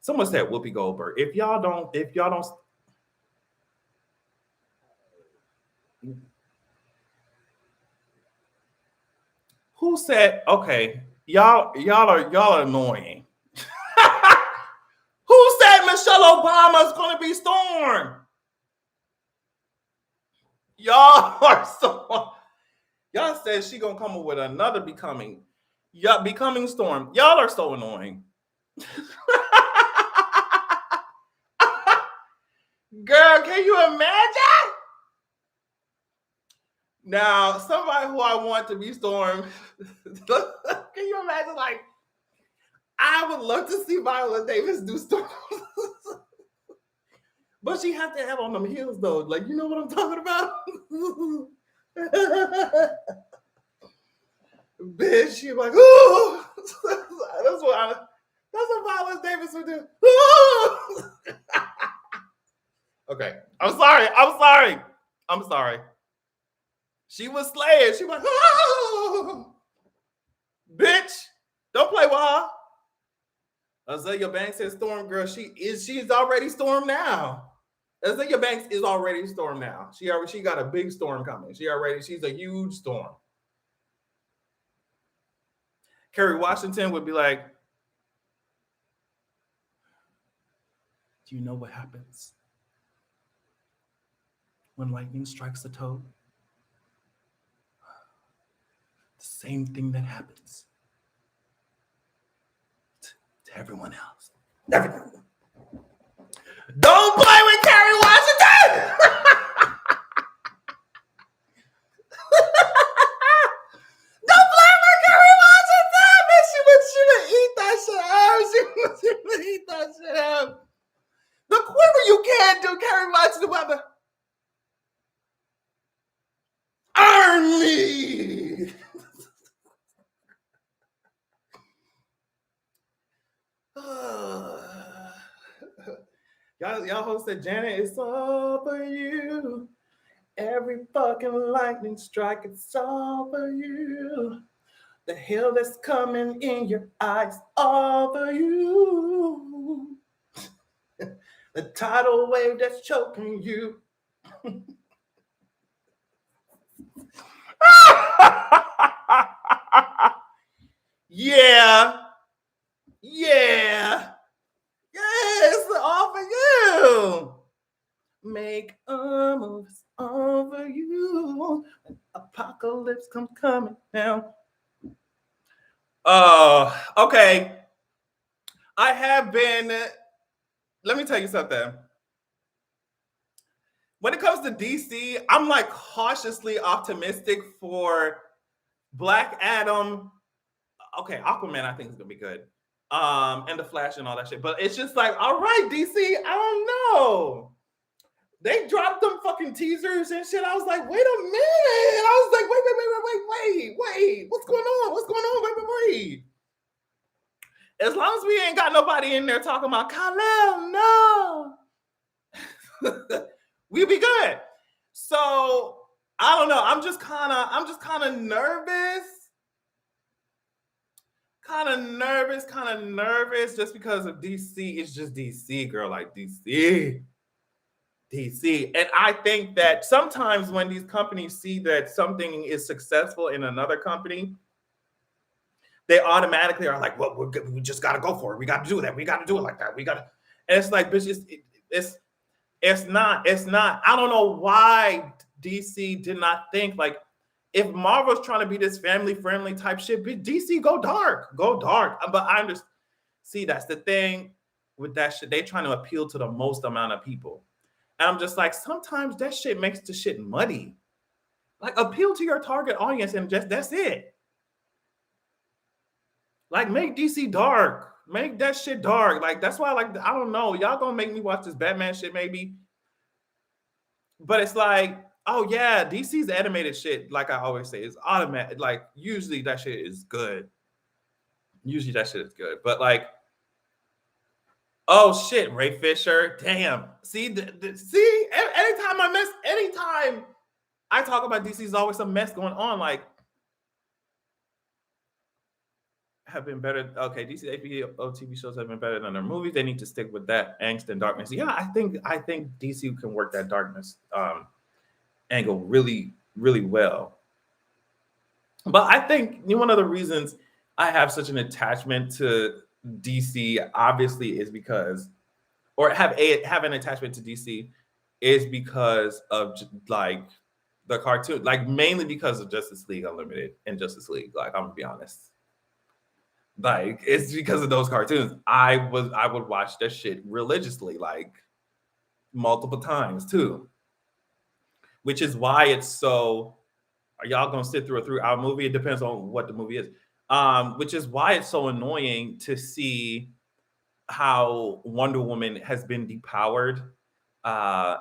Someone said Whoopi Goldberg. If y'all don't, who said, okay, y'all are annoying. Who said Michelle Obama is going to be Storm? Y'all are so. Y'all said she gonna come up with another becoming Storm. Y'all are so annoying. Girl, can you imagine? Now, somebody who I want to be Storm. Can you imagine? Like, I would love to see Viola Davis do Storm. But she has to have on them heels, though. Like, you know what I'm talking about? Bitch, she like, ooh. That's what Viola Davis would do. Okay, I'm sorry. She was slaying. She was like, oh, bitch, don't play with her. Azealia Banks is Storm, girl. She's already Storm now. Azealia Banks is already Storm now. She got a big storm coming. She's a huge storm. Kerry Washington would be like, do you know what happens when lightning strikes a toad? The same thing that happens to everyone else. Don't play with Kerry Washington! Don't play with Kerry Washington! Bitch, she would eat that shit up. She would eat that shit up. The quiver you can't do, Kerry Washington weapon. Army! Y'all host said, Janet, it's all for you. Every fucking lightning strike, it's all for you. The hell that's coming in your eyes, all for you. The tidal wave that's choking you. Yeah. It's all for you. make a move over you. Apocalypse coming down. Okay. I have been. Let me tell you something. When it comes to DC, I'm like cautiously optimistic for Black Adam. Okay, Aquaman, I think is gonna be good. And the Flash and all that shit. But it's just like, all right, DC, I don't know. They dropped them fucking teasers and shit. I was like, wait a minute. I was like, wait. What's going on? What's going on? Wait. As long as we ain't got nobody in there talking about Kal-El, no. We'll be good. So I don't know. I'm just kind of nervous. Kind of nervous just because of DC. It's just DC, girl, like DC. And I think that sometimes when these companies see that something is successful in another company, they automatically are like, well, we just got to go for it. We got to do that. We got to do it like that. We got to. And it's like, bitch, it's not. I don't know why DC did not think like, if Marvel's trying to be this family-friendly type shit, DC go dark. But I understand. See, that's the thing with that shit. They trying to appeal to the most amount of people. And I'm just like, sometimes that shit makes the shit muddy. Like, appeal to your target audience and just that's it. Like, make DC dark. Make that shit dark. Like, that's why, like, I don't know. Y'all gonna make me watch this Batman shit, maybe. But it's like, oh yeah, DC's animated shit, like I always say, is automatic. Like, usually that shit is good. But like, oh shit, Ray Fisher, damn. See, see, anytime I talk about DC, there's always some mess going on. Like, have been better. Okay, DC HBO TV shows have been better than their movies. They need to stick with that angst and darkness. Yeah, I think DC can work that darkness angle really, really well. But I think one of the reasons I have such an attachment to DC, obviously, is because, or have an attachment to DC, is because of like the cartoon, like mainly because of Justice League Unlimited and Justice League. Like, I'm gonna be honest. Like, it's because of those cartoons. I would watch that shit religiously, like multiple times too. Which is why it's so. Are y'all gonna sit through a 3-hour movie? It depends on what the movie is. Which is why it's so annoying to see how Wonder Woman has been depowered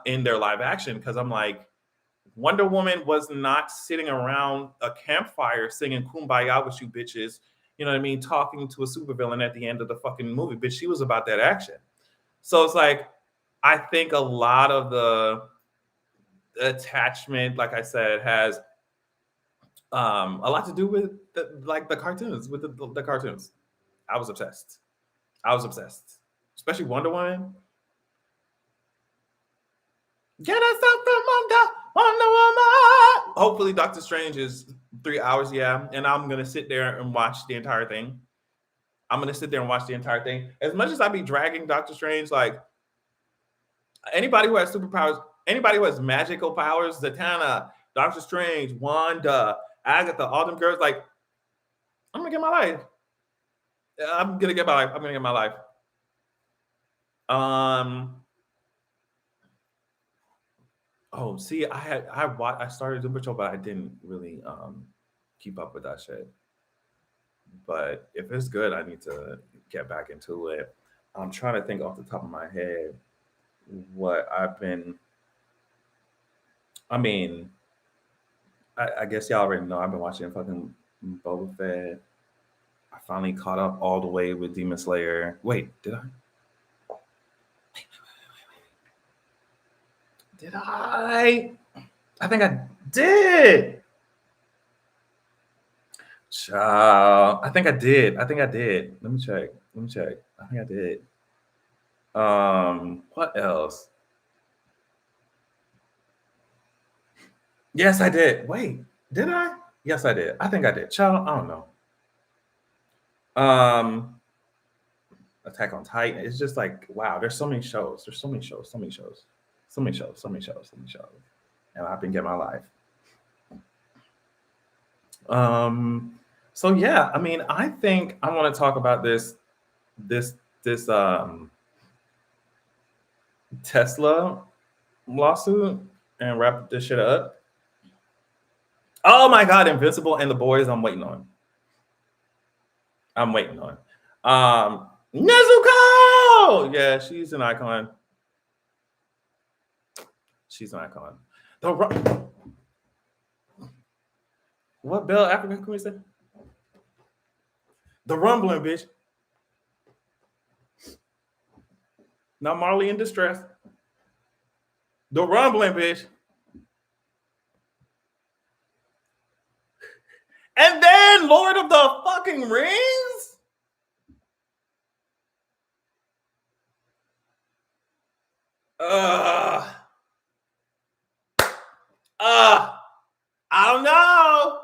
in their live action. Because I'm like, Wonder Woman was not sitting around a campfire singing "Kumbaya" with you bitches. You know what I mean? Talking to a supervillain at the end of the fucking movie, bitch. She was about that action. So it's like, I think a lot of the attachment, like I said, has a lot to do with the cartoons. With the cartoons, I was obsessed. Especially Wonder Woman. Get us up from under Wonder Woman. Hopefully, Doctor Strange is 3 hours, yeah, and I'm gonna sit there and watch the entire thing. As much as I be dragging Doctor Strange, like anybody who has superpowers, anybody who has magical powers, Zatanna, Doctor Strange, Wanda, Agatha, all them girls, like, I'm gonna get my life. Oh, see, I started Doom Patrol, but I didn't really keep up with that shit. But if it's good, I need to get back into it. I'm trying to think off the top of my head what I've been. I mean, I guess y'all already know I've been watching fucking Boba Fett. I finally caught up all the way with Demon Slayer. Wait, did I? Did I? I think I did. Child, I think I did. Let me check. I think I did. What else? Yes, I did. Wait, did I? Yes, I did. I think I did. Child, I don't know. Attack on Titan. It's just like, wow, there's so many shows. So many shows. And I've been getting my life. So yeah, I mean, I think I want to talk about this Tesla lawsuit and wrap this shit up. Oh my God, Invincible and the Boys, I'm waiting on. Nezuko! Yeah, she's an icon. What Bell African can we say? The Rumbling, bitch. Not Marley in Distress. The Rumbling, bitch. And then Lord of the fucking Rings? I don't know.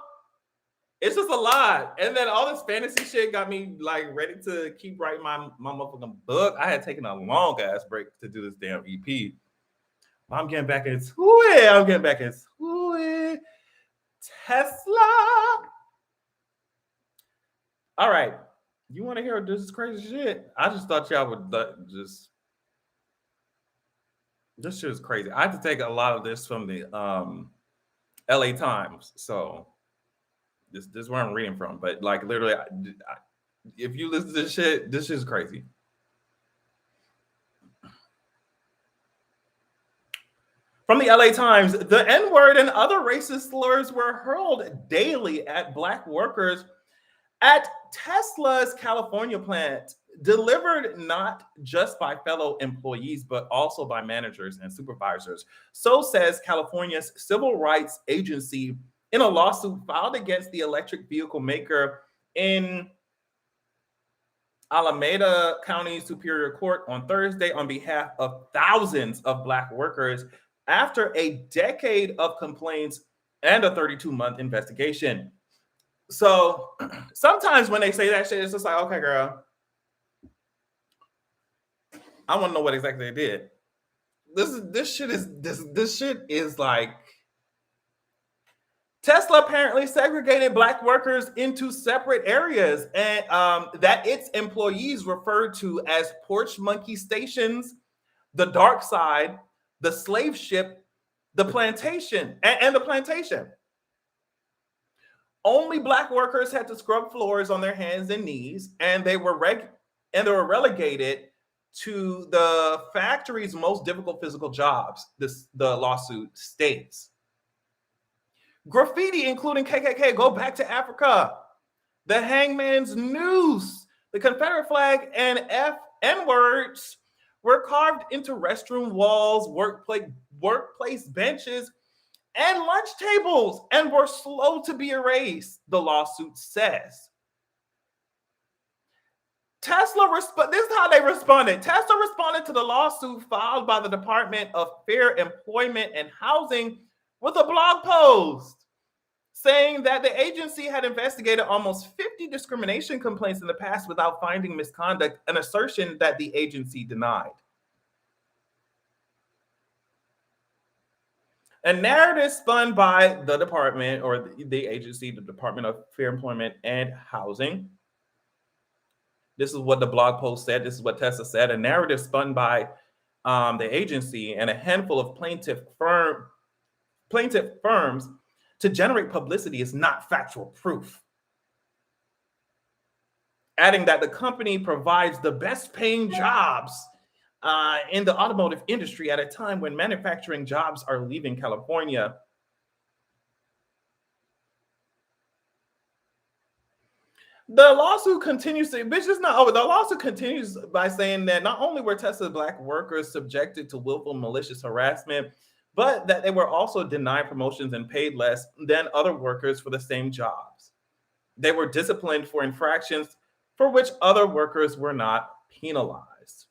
It's just a lot. And then all this fantasy shit got me like ready to keep writing my motherfucking book. I had taken a long ass break to do this damn EP. I'm getting back into it. Tesla. All right. You want to hear this crazy shit? I just thought y'all would just. This shit is crazy. I had to take a lot of this from the LA Times. So this is where I'm reading from. But like literally, if you listen to this shit is crazy. From the LA Times, the N-word and other racist slurs were hurled daily at Black workers at Tesla's California plant, delivered not just by fellow employees, but also by managers and supervisors. So says California's civil rights agency in a lawsuit filed against the electric vehicle maker in Alameda County Superior Court on Thursday on behalf of thousands of Black workers after a decade of complaints and a 32-month investigation. So sometimes when they say that shit, it's just like, okay, girl, I want to know what exactly they did. This shit is like Tesla apparently segregated Black workers into separate areas, and that its employees referred to as porch monkey stations, the dark side, the slave ship, the plantation, and the plantation. Only Black workers had to scrub floors on their hands and knees, and they were relegated to the factory's most difficult physical jobs, the lawsuit states. Graffiti, including KKK, go back to Africa. The hangman's noose, the Confederate flag, and N-words were carved into restroom walls, workplace benches, and lunch tables, and were slow to be erased, the lawsuit says. This is how they responded. Tesla responded to the lawsuit filed by the Department of Fair Employment and Housing with a blog post saying that the agency had investigated almost 50 discrimination complaints in the past without finding misconduct, an assertion that the agency denied. A narrative spun by the department or the agency, the Department of Fair Employment and Housing. This is what the blog post said. This is what Tesla said. A narrative spun by the agency and a handful of plaintiff firms to generate publicity is not factual proof. Adding that the company provides the best paying jobs in the automotive industry at a time when manufacturing jobs are leaving California. The lawsuit continues to, bitch, it's not over. The lawsuit continues by saying that not only were Tesla Black workers subjected to willful malicious harassment, but that they were also denied promotions and paid less than other workers for the same jobs. They were disciplined for infractions for which other workers were not penalized.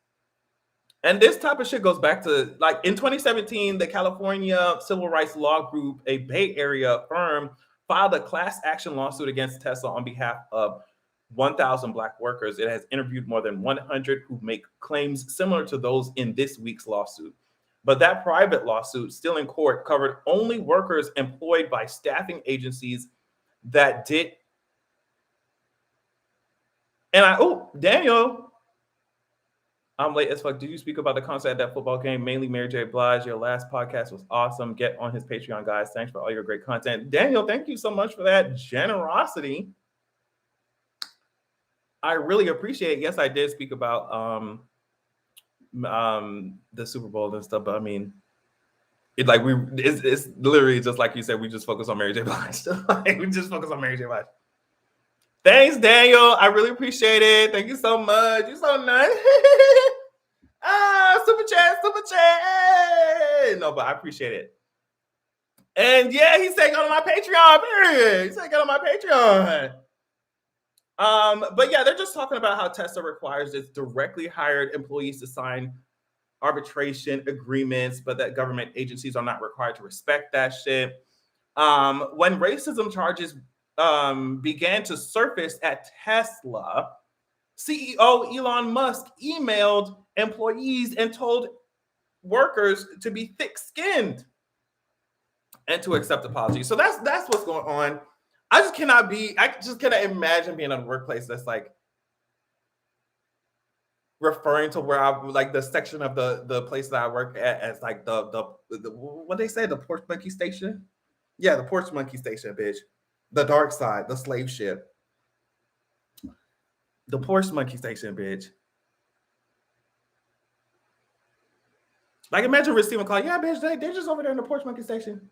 And this type of shit goes back to, like, in 2017, the California Civil Rights Law Group, a Bay Area firm, filed a class action lawsuit against Tesla on behalf of 1,000 Black workers. It has interviewed more than 100 who make claims similar to those in this week's lawsuit. But that private lawsuit, still in court, covered only workers employed by staffing agencies that did. And Daniel, I'm late as fuck. Did you speak about the concert at that football game? Mainly Mary J. Blige. Your last podcast was awesome. Get on his Patreon, guys. Thanks for all your great content. Daniel, thank you so much for that generosity. I really appreciate it. Yes, I did speak about the Super Bowl and stuff, but I mean, it's literally just like you said, we just focus on Mary J. Blige. We just focus on Mary J. Blige. Thanks, Daniel. I really appreciate it. Thank you so much. You're so nice. Super chat. No, but I appreciate it. And yeah, he said go to my Patreon. Period. He said go to my Patreon. But yeah, they're just talking about how Tesla requires its directly hired employees to sign arbitration agreements, but that government agencies are not required to respect that shit. When racism charges began to surface at Tesla, CEO Elon Musk emailed employees and told workers to be thick-skinned and to accept apologies. So that's what's going on. I just cannot imagine being in a workplace that's like referring to where I like the section of the place that I work at as like the what they say, the porch monkey station. Yeah, the porch monkey station, bitch. The dark side, the slave ship. The porch monkey station, bitch. Like imagine receiving a call. Yeah, bitch, they're just over there in the porch monkey station.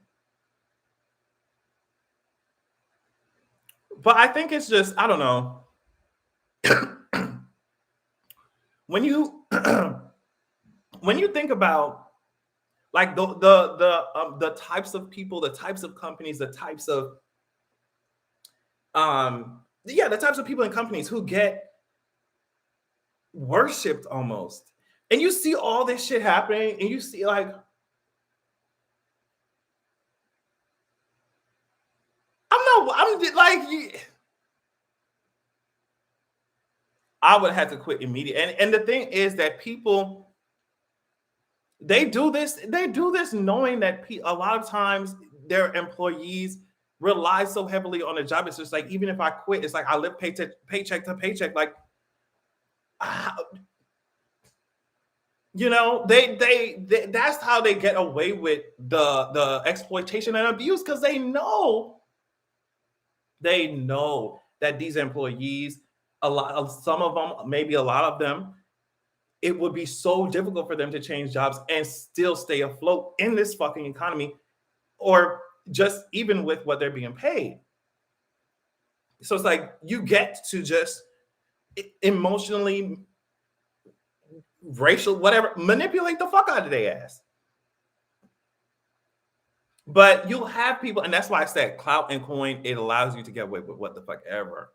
But I think it's just, I don't know. When you think about like the types of people, the types of companies, the types of the types of people and companies who get worshipped almost, and you see all this shit happening, and you see like I would have to quit immediately. And the thing is that people, they do this knowing that a lot of times their employees rely so heavily on the job. It's just like, even if I quit, it's like I live paycheck to paycheck. Like, you know, they that's how they get away with the exploitation and abuse, because they know that these employees, some of them, maybe a lot of them, it would be so difficult for them to change jobs and still stay afloat in this fucking economy, or just even with what they're being paid. So it's like you get to just emotionally, racial, whatever, manipulate the fuck out of their ass. But you'll have people, and that's why I said clout and coin, it allows you to get away with what the fuck ever.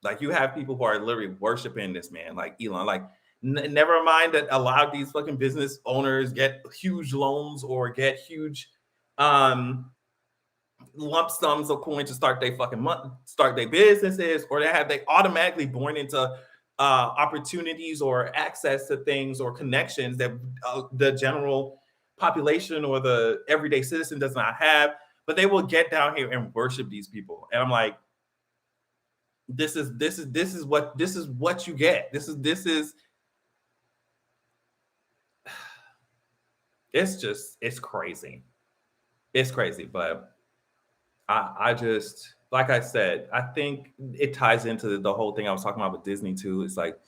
Like you have people who are literally worshiping this man, like Elon. Like never mind that a lot of these fucking business owners get huge loans or get huge lump sums of coin to start their businesses, or they automatically born into opportunities or access to things or connections that the general population or the everyday citizen does not have. But they will get down here and worship these people, and I'm like, this is what you get. This is it's crazy. It's crazy. But I just, like I said, I think it ties into the whole thing I was talking about with Disney too. It's like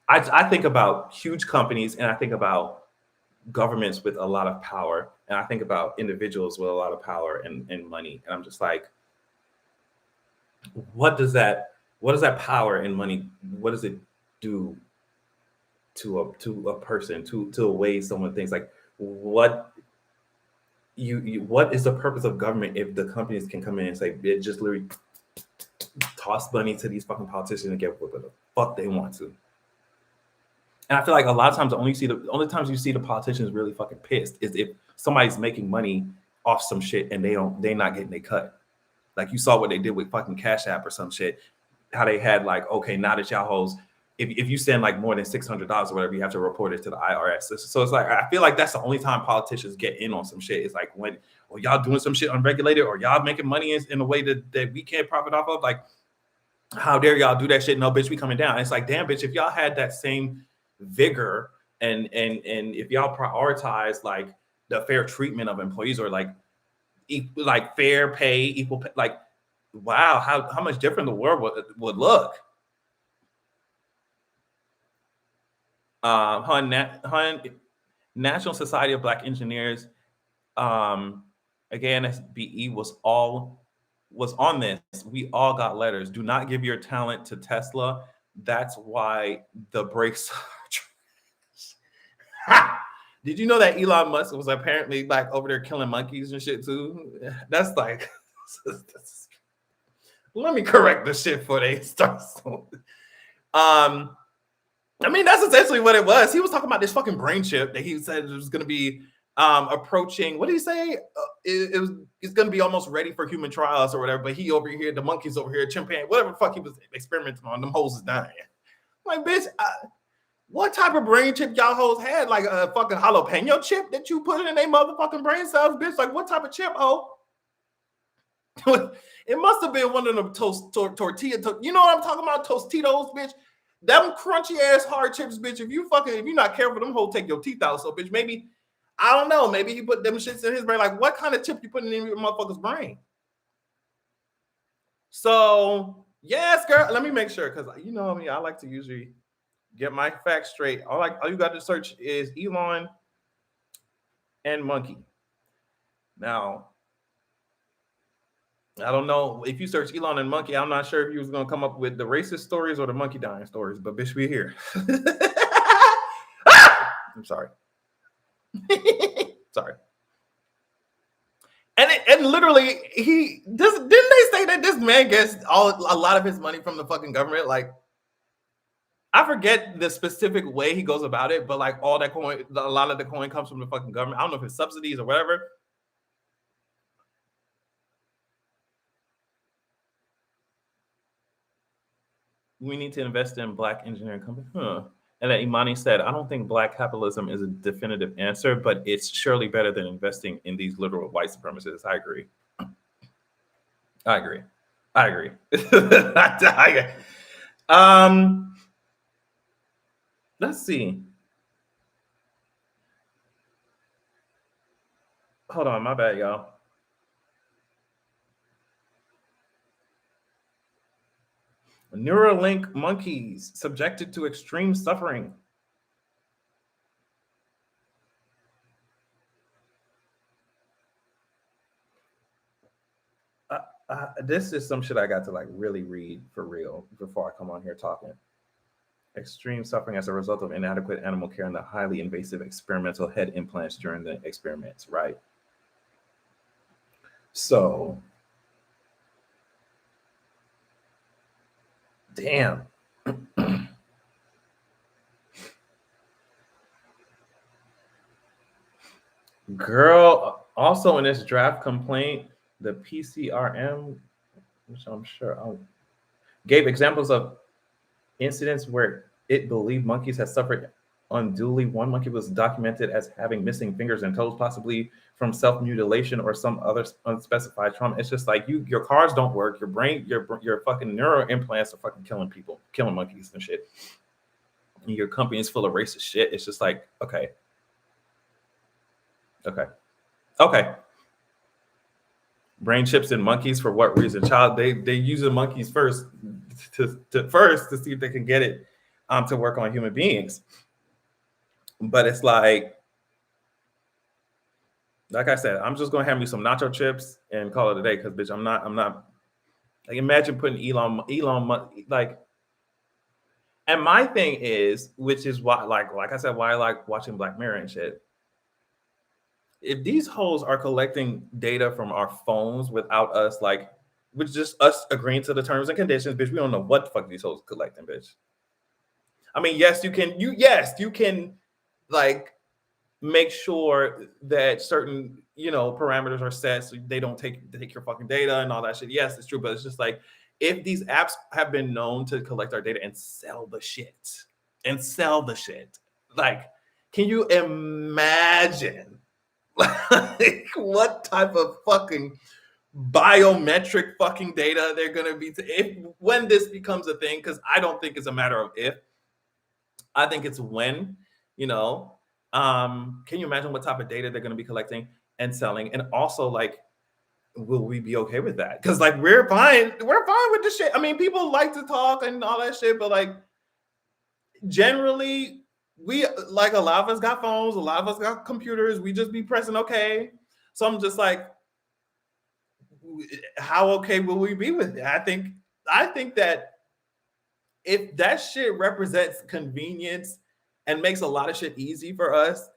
I think about huge companies, and I think about governments with a lot of power, and I think about individuals with a lot of power and money, and I'm just like, what does that power and money, what does it do to a person, to a way someone thinks? Like, what is the purpose of government if the companies can come in and say, it just literally toss money to these fucking politicians and get what the fuck they want to? And I feel like a lot of times the only times you see the politicians really fucking pissed is if somebody's making money off some shit and they're not getting their cut. Like you saw what they did with fucking Cash App or some shit, how they had like, okay, now that y'all hoes if you send like more than $600 or whatever, you have to report it to the IRS. So it's like I feel like that's the only time politicians get in on some shit. It's like when y'all doing some shit unregulated or y'all making money in a way that we can't profit off of. Like, how dare y'all do that shit? No, bitch, we coming down. It's like, damn, bitch, if y'all had that same vigor and if y'all prioritize like the fair treatment of employees or like fair pay, equal pay, like, wow, how much different the world would look. National Society of Black Engineers, again, SBE was on this. We all got letters. Do not give your talent to Tesla. That's why the brakes Did you know that Elon Musk was apparently like over there killing monkeys and shit too? That's like, let me correct the shit before they start. I mean, that's essentially what it was. He was talking about this fucking brain chip that he said was going to be approaching. What did he say? It's going to be almost ready for human trials or whatever. But he over here, the monkeys over here, chimpanzee, whatever the fuck he was experimenting on, them hoes is dying. Like, bitch, what type of brain chip y'all hoes had? Like a fucking jalapeno chip that you put in their motherfucking brain cells, bitch? Like, what type of chip, ho? It must have been one of them tortilla. You know what I'm talking about? Tostitos, bitch. Them crunchy ass hard chips, bitch. If you're not careful, them whole take your teeth out. So, bitch, maybe, I don't know. Maybe he put them shits in his brain. Like, what kind of chip you putting in your motherfucker's brain? So, yes, girl. Let me make sure, because you know me, I like to usually get my facts straight. All you got to search is Elon and monkey. Now, I don't know if you search Elon and monkey. I'm not sure if you was gonna come up with the racist stories or the monkey dying stories, but bitch, we here. I'm sorry. Sorry. And literally, didn't they say that this man gets a lot of his money from the fucking government? Like, I forget the specific way he goes about it, but like all that coin, a lot of the coin comes from the fucking government. I don't know if it's subsidies or whatever. We need to invest in Black engineering companies. And then Imani said, I don't think Black capitalism is a definitive answer, but it's surely better than investing in these literal white supremacists. I agree. Let's see. Hold on, my bad, y'all. Neuralink monkeys subjected to extreme suffering. This is some shit I got to like really read for real before I come on here talking. Extreme suffering as a result of inadequate animal care and the highly invasive experimental head implants during the experiments, right? So, damn. Girl, also in this draft complaint, the PCRM, which I'm sure gave examples of incidents where it believed monkeys had suffered unduly. One monkey was documented as having missing fingers and toes, possibly from self-mutilation or some other unspecified trauma. It's just like your cars don't work, your brain, your fucking neural implants are fucking killing people, killing monkeys and shit. And your company is full of racist shit. It's just like, okay. Brain chips in monkeys for what reason? Child, they using monkeys first to see if they can get it to work on human beings. But it's like I said, I'm just gonna have me some nacho chips and call it a day, because bitch, I'm not like, imagine putting Elon like. And my thing is, which is why, like I said, why I like watching Black Mirror and shit. If these hoes are collecting data from our phones without us, like, with just us agreeing to the terms and conditions, bitch, we don't know what the fuck these hoes collecting, bitch. I mean, yes, you can like make sure that certain, parameters are set so they don't take your fucking data and all that shit. Yes, it's true, but it's just like, if these apps have been known to collect our data and sell the shit, like, can you imagine like what type of fucking biometric fucking data they're gonna be if when this becomes a thing? Because I don't think it's a matter of if, I think it's when, you know. Can you imagine what type of data they're gonna be collecting and selling? And also like, will we be okay with that? Because like we're fine with this shit. I mean, people like to talk and all that shit, but like generally, we like a lot of us got phones, a lot of us got computers. We just be pressing okay. So I'm just like, how okay will we be with it? I think that if that shit represents convenience and makes a lot of shit easy for us,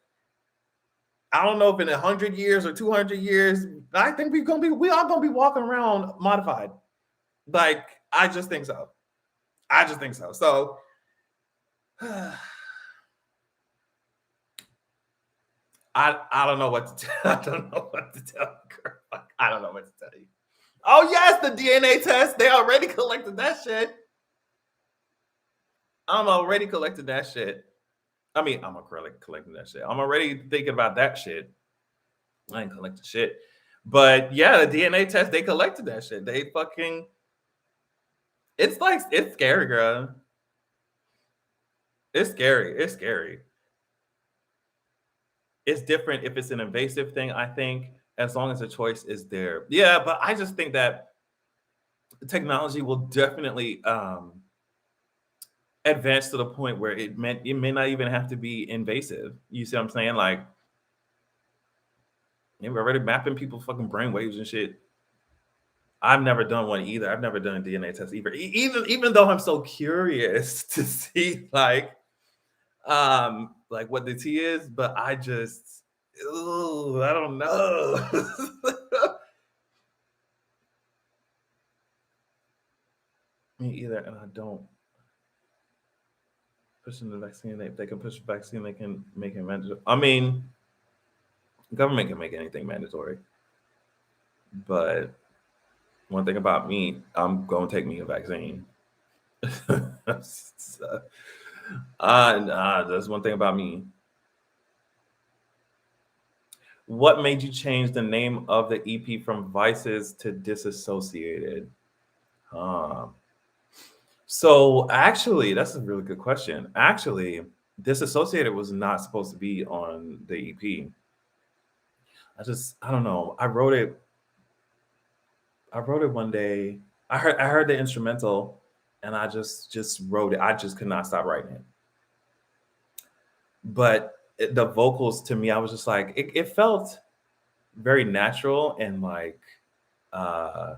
I don't know if in 100 years or 200 years, I think we all gonna be walking around modified. Like, I just think so. I just think so. So I don't know what to tell. I don't know what to tell you, girl. Like, I don't know what to tell you. Oh yes, the DNA test. They already collected that shit. I'm already collecting that shit. I mean, I'm already collecting that shit. I'm already thinking about that shit. I ain't collecting shit. But yeah, the DNA test, they collected that shit. They fucking, it's like, it's scary, girl. It's scary. It's scary. It's different if it's an invasive thing, I think, as long as the choice is there. Yeah, but I just think that technology will definitely advance to the point where it may not even have to be invasive. You see what I'm saying? Like, we're already mapping people's fucking brainwaves and shit. I've never done one either. I've never done a DNA test either. Even though I'm so curious to see like what the T is, but I just, ooh, I don't know. Me either, and I don't pushing the vaccine. If they can push the vaccine, they can make it mandatory. I mean, government can make anything mandatory, but one thing about me, I'm gonna take me a vaccine. So, that's one thing about me. What made you change the name of the EP from Vices to Disassociated? Um, so actually, that's a really good question. Actually, Disassociated was not supposed to be on the EP. I don't know. I wrote it one day. I heard the instrumental and I just wrote it. I just could not stop writing it. But the vocals to me, I was just like, it felt very natural and like uh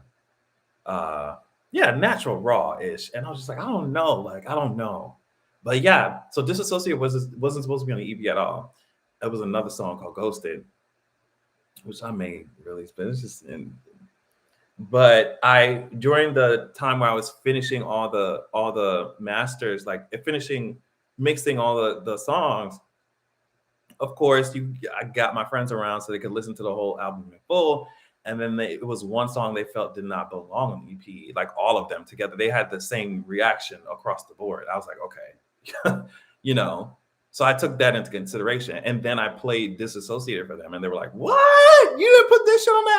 yeah, natural raw-ish. And I was just like, I don't know, like I don't know. But yeah, so Disassociate wasn't supposed to be on the EP at all. It was another song called Ghosted, which I may release, but it's just in. But I during the time where I was finishing all the masters, like finishing mixing all the songs, of course, I got my friends around so they could listen to the whole album in full. And then it was one song they felt did not belong on the EP, like all of them together. They had the same reaction across the board. I was like, okay, you know. So I took that into consideration, and then I played Disassociated for them, and they were like, "What? You didn't put this shit on the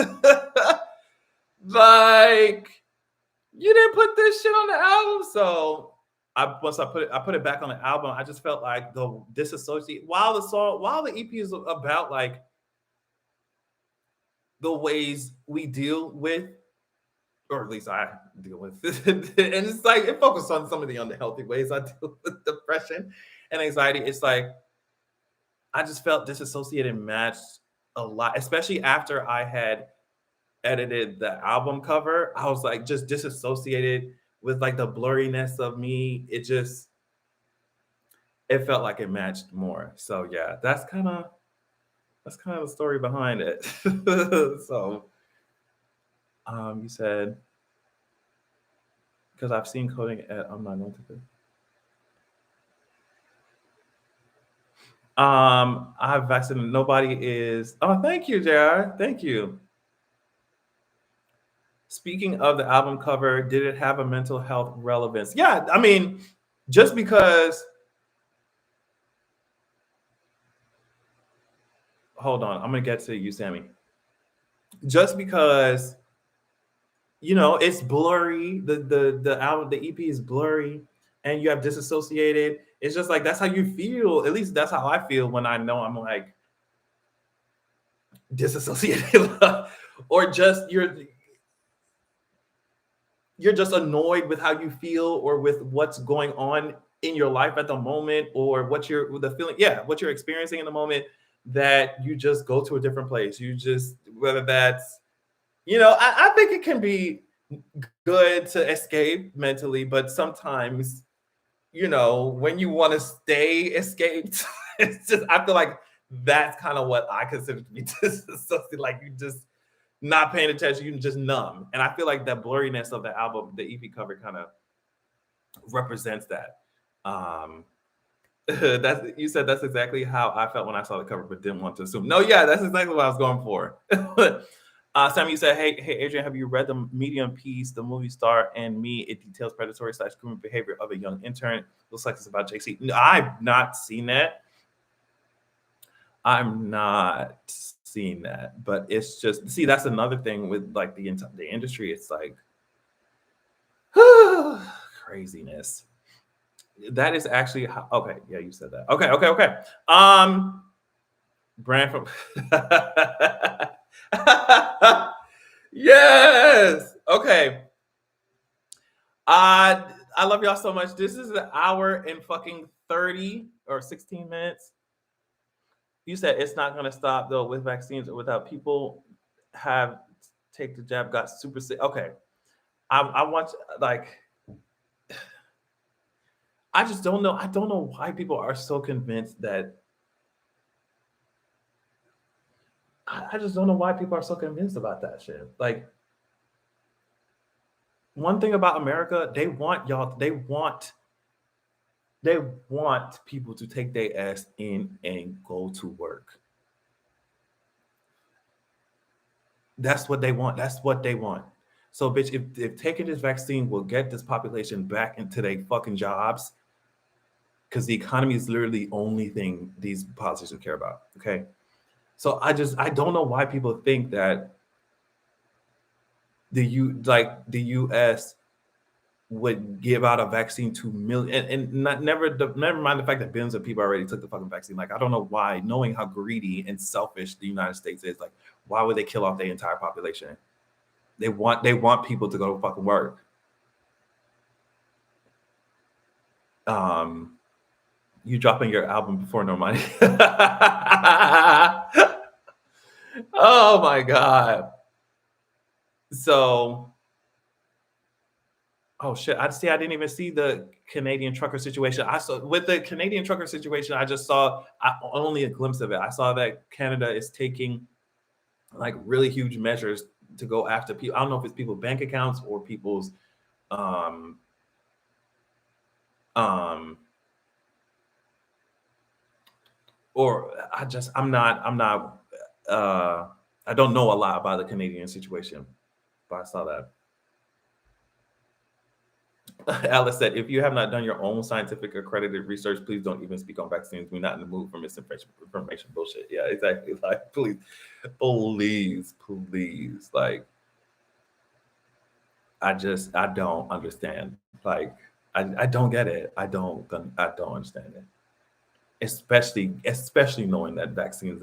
album? Like, you didn't put this shit on the album?" So once I put it back on the album, I just felt like the Disassociate while the EP is about like the ways we deal with, or at least I deal with, and it's like it focuses on some of the unhealthy ways I deal with depression and anxiety. It's like I just felt Disassociated matched a lot, especially after I had edited the album cover. I was like just disassociated with like the blurriness of me. It felt like it matched more. So yeah, that's kind of the story behind it. So you said because I've seen coding at I'm not going to. I've vaccinated. Nobody is. Oh, thank you, JR. Thank you. Speaking of the album cover, did it have a mental health relevance? Yeah, I mean, just because. Hold on, I'm gonna get to you, Sammy. Just because it's blurry. The album, the EP is blurry, and you have disassociated. It's just like that's how you feel. At least that's how I feel when I know I'm like disassociated, or just you're just annoyed with how you feel or with what's going on in your life at the moment or what you're the feeling, yeah, what you're experiencing in the moment, that you just go to a different place. You just, whether that's, I think it can be good to escape mentally, but sometimes, when you want to stay escaped, it's just, I feel like that's kind of what I consider to be disassociated. Like you just not paying attention, you just numb. And I feel like that blurriness of the album, the EP cover, kind of represents that. That's, you said that's exactly how I felt when I saw the cover, but didn't want to assume. No, yeah, that's exactly what I was going for. Sam, you said, hey, Adrian, have you read the Medium piece, The Movie Star and Me? It details predatory / grooming behavior of a young intern. Looks like it's about JC. No, I've not seen that. I'm not seeing that, but it's just, see, that's another thing with like the industry. It's like craziness. That is actually how, okay. Yeah, you said that. Okay. Brand from yes. Okay. I love y'all so much. This is an hour and fucking 30 or 16 minutes. You said it's not going to stop though with vaccines or without people have take the jab, got super sick. Okay. I want like, I just don't know. I don't know why people are so convinced that. I just don't know why people are so convinced about that shit. Like, one thing about America, they want y'all. They want people to take their ass in and go to work. That's what they want. That's what they want. So, bitch, if taking this vaccine will get this population back into their fucking jobs, because the economy is literally the only thing these politicians care about. Okay. So I don't know why people think that the US would give out a vaccine to million and not never mind the fact that billions of people already took the fucking vaccine. Like, I don't know why, knowing how greedy and selfish the United States is, like, why would they kill off their entire population? They want people to go to fucking work. You dropping your album before no money. Oh my god. So, oh shit! I see. I didn't even see the Canadian trucker situation. I saw with the Canadian trucker situation. I just saw only a glimpse of it. I saw that Canada is taking like really huge measures to go after people. I don't know if it's people's bank accounts or people's, um, um, or I'm not. I don't know a lot about the Canadian situation, but I saw that. Alice said, if you have not done your own scientific accredited research, please don't even speak on vaccines. We're not in the mood for misinformation bullshit. Yeah, exactly. Like, please. Like, I don't understand. Like, I don't get it. I don't understand it. Especially knowing that vaccines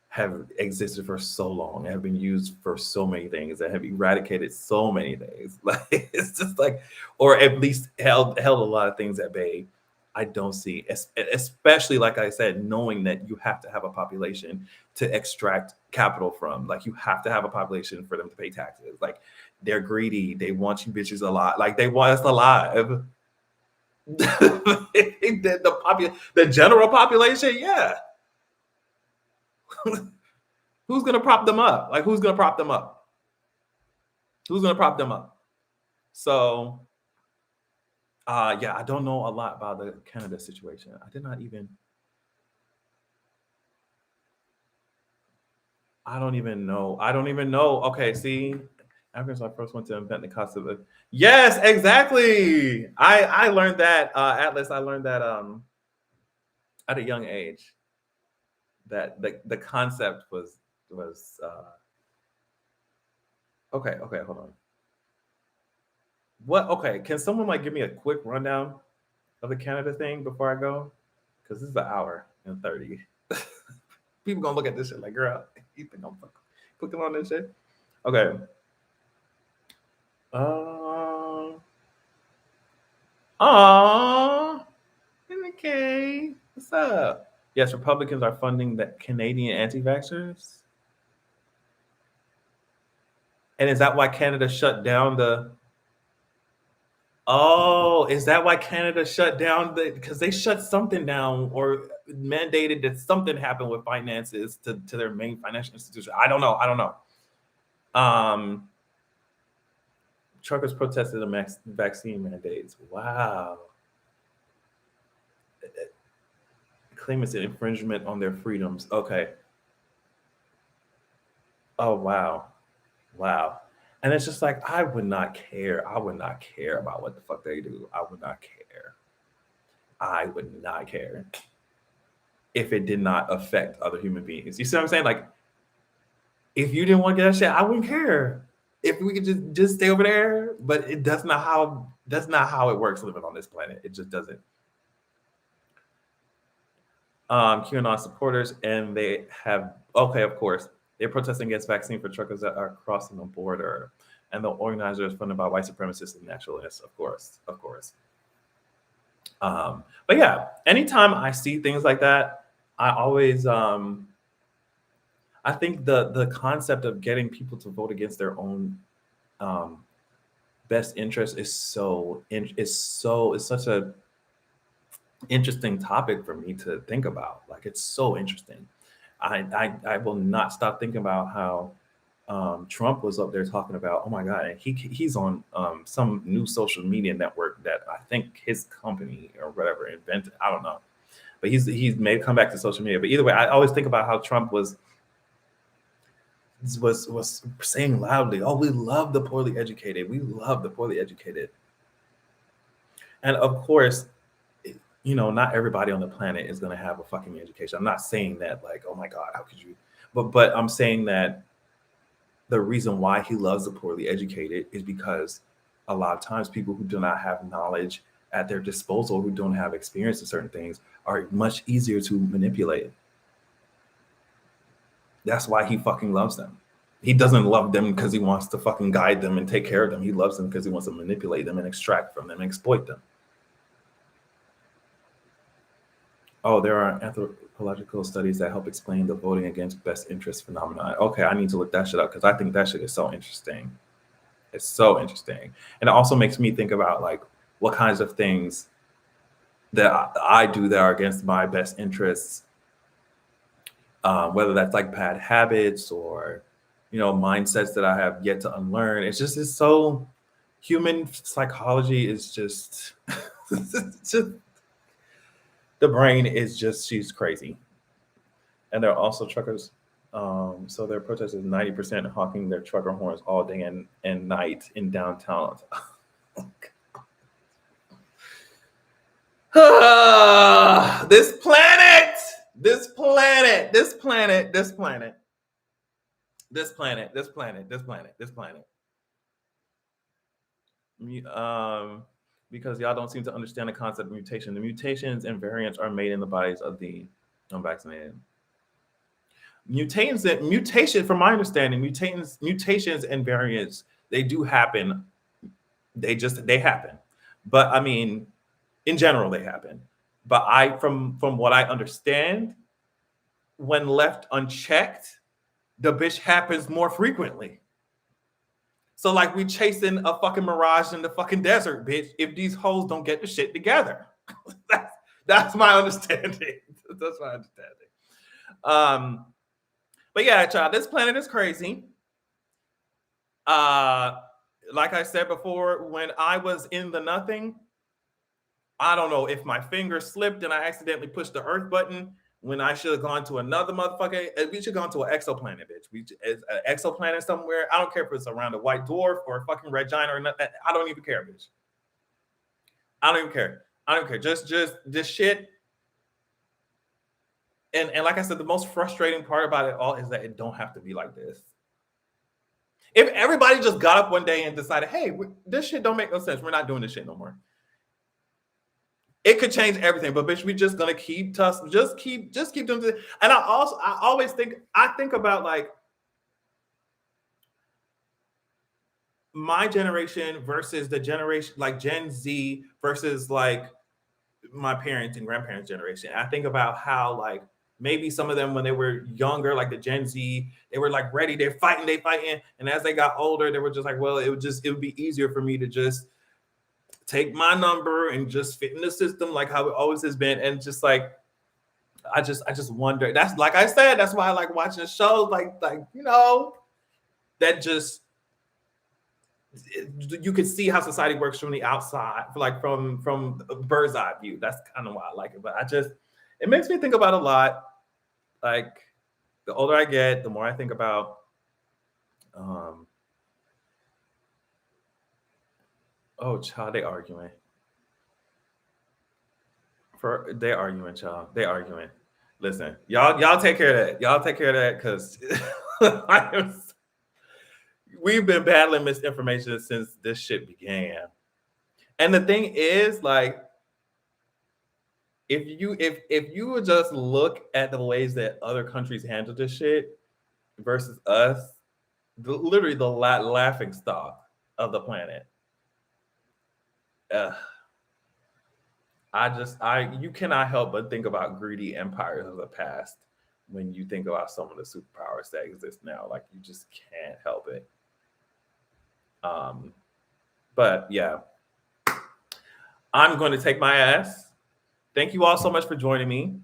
have existed for so long, have been used for so many things, that have eradicated so many things. Like, it's just like, or at least held a lot of things at bay. I don't see, especially like I said, knowing that you have to have a population to extract capital from. Like, you have to have a population for them to pay taxes. Like, they're greedy. They want you bitches alive. Like, they want us alive. The general population, yeah. Who's gonna prop them up? Like, who's gonna prop them up? Who's gonna prop them up? So, yeah, I don't know a lot about the Canada situation. I did not even. I don't even know. Okay, see, Africans are the first one to invent the concept of yes, exactly. I learned that Atlas. I learned that at a young age that the concept was okay. Okay, hold on. What? Okay, can someone like give me a quick rundown of the Canada thing before I go? Because this is an hour and 30. People gonna look at this shit like, girl, you think I'm fucking clicking on this shit? Okay. Um. Aww. Okay. What's up? Yes, Republicans are funding the Canadian anti-vaxxers. And is that why Canada shut down the? Oh, is that why Canada shut down the? Because they shut something down or mandated that something happened with finances to their main financial institution. I don't know. I don't know. Um, Truckers protested the vaccine mandates. Wow. Claim it's an infringement on their freedoms. Okay. Oh wow. Wow. And it's just like I would not care. I would not care about what the fuck they do. I would not care. I would not care if it did not affect other human beings. You see what I'm saying? Like if you didn't want to get that shit, I wouldn't care. If we could just stay over there, but it that's not how it works living on this planet. It just doesn't. QAnon supporters, and they have okay, of course, they're protesting against vaccine for truckers that are crossing the border, and the organizer is funded by white supremacists and nationalists, of course, of course. But yeah, anytime I see things like that, I always I think the concept of getting people to vote against their own um, best interest is is such a interesting topic for me to think about. Like it's so interesting. I will not stop thinking about how Trump was up there talking about, oh my God, and he's on some new social media network that I think his company or whatever invented. I don't know, but he's made come back to social media. But either way, I always think about how Trump was saying loudly, "Oh, we love the poorly educated. We love the poorly educated," and of course, you know, not everybody on the planet is going to have a fucking education. I'm not saying that like, oh my God, how could you? But I'm saying that the reason why he loves the poorly educated is because a lot of times people who do not have knowledge at their disposal, who don't have experience in certain things, are much easier to manipulate. That's why he fucking loves them. He doesn't love them because he wants to fucking guide them and take care of them. He loves them because he wants to manipulate them and extract from them and exploit them. Oh, there are anthropological studies that help explain the voting against best interest phenomenon. Okay, I need to look that shit up because I think that shit is so interesting. It's so interesting. And it also makes me think about like what kinds of things that I do that are against my best interests, whether that's like bad habits or, you know, mindsets that I have yet to unlearn. It's so human psychology is just, it's just the brain is just, she's crazy. And there are also truckers. So their protest is 90% hawking their trucker horns all day and night in downtown. This planet, this planet, this planet, this planet, this planet, this planet, this planet, this planet. Because y'all don't seem to understand the concept of mutation. The mutations and variants are made in the bodies of the unvaccinated. Mutation, from my understanding, mutations and variants, they do happen. They happen. But I mean, in general, they happen. But from what I understand, when left unchecked, the bitch happens more frequently. So like we chasing a fucking mirage in the fucking desert, bitch. If these hoes don't get the shit together, that's my understanding. That's my understanding. But yeah, child, this planet is crazy. Like I said before, when I was in the nothing, I don't know if my finger slipped and I accidentally pushed the earth button when I should have gone to another motherfucking. We should have gone to an exoplanet, bitch. It's an exoplanet somewhere. I don't care if it's around a white dwarf or a fucking red giant or nothing. I don't even care, bitch. I don't even care. I don't care. Just this shit. And like I said, the most frustrating part about it all is that it don't have to be like this. If everybody just got up one day and decided, hey, this shit don't make no sense. We're not doing this shit no more. It could change everything, but bitch, we just gonna keep just keep doing this. And I always think about like my generation versus the generation like Gen Z versus like my parents and grandparents' generation. I think about how like maybe some of them when they were younger, like the Gen Z, they were like ready, they're fighting. And as they got older, they were just like, well, it would be easier for me to just take my number and just fit in the system like how it always has been. And just like I just wonder. That's like I said, that's why I like watching shows like that just you can see how society works from the outside, like from a bird's eye view. That's kind of why I like it. But it makes me think about a lot. Like the older I get, the more I think about oh, child, they arguing. They arguing, child. They arguing. Listen, y'all take care of that. Y'all take care of that because we've been battling misinformation since this shit began. And the thing is, like, if you would just look at the ways that other countries handle this shit versus us, literally the laughing stock of the planet. You cannot help but think about greedy empires of the past when you think about some of the superpowers that exist now. Like you just can't help it. But yeah, I'm going to take my ass. Thank you all so much for joining me.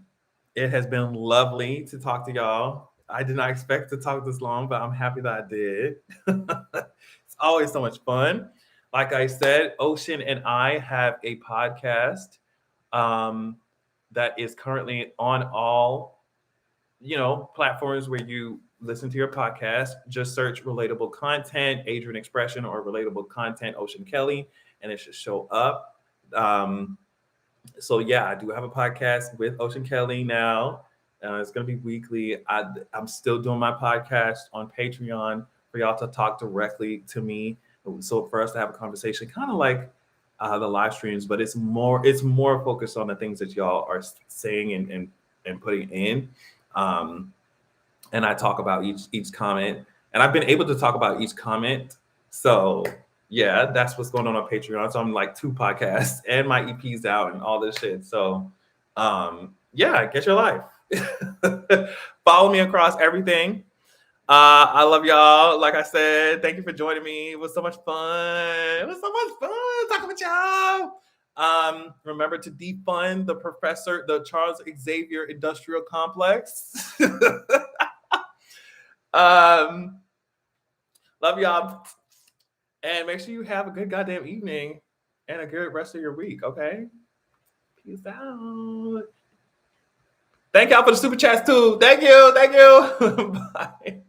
It has been lovely to talk to y'all. I did not expect to talk this long, but I'm happy that I did. It's always so much fun. Like I said, Ocean and I have a podcast that is currently on all, platforms where you listen to your podcast. Just search relatable content, Adrian Expression, or relatable content, Ocean Kelly, and it should show up. So yeah, I do have a podcast with Ocean Kelly now. It's going to be weekly. I'm still doing my podcast on Patreon for y'all to talk directly to me. So for us to have a conversation, kind of like the live streams, but it's more focused on the things that y'all are saying and putting in. And I talk about each comment, and I've been able to talk about each comment. So yeah, that's what's going on Patreon. So I'm like 2 podcasts and my EP's out and all this shit. So yeah, get your life. Follow me across everything. I love y'all. Like I said, thank you for joining me. It was so much fun. Talking with y'all. Remember to defund the Charles Xavier Industrial Complex. Love y'all. And make sure you have a good goddamn evening and a good rest of your week, okay? Peace out. Thank y'all for the super chats too. Thank you. Bye.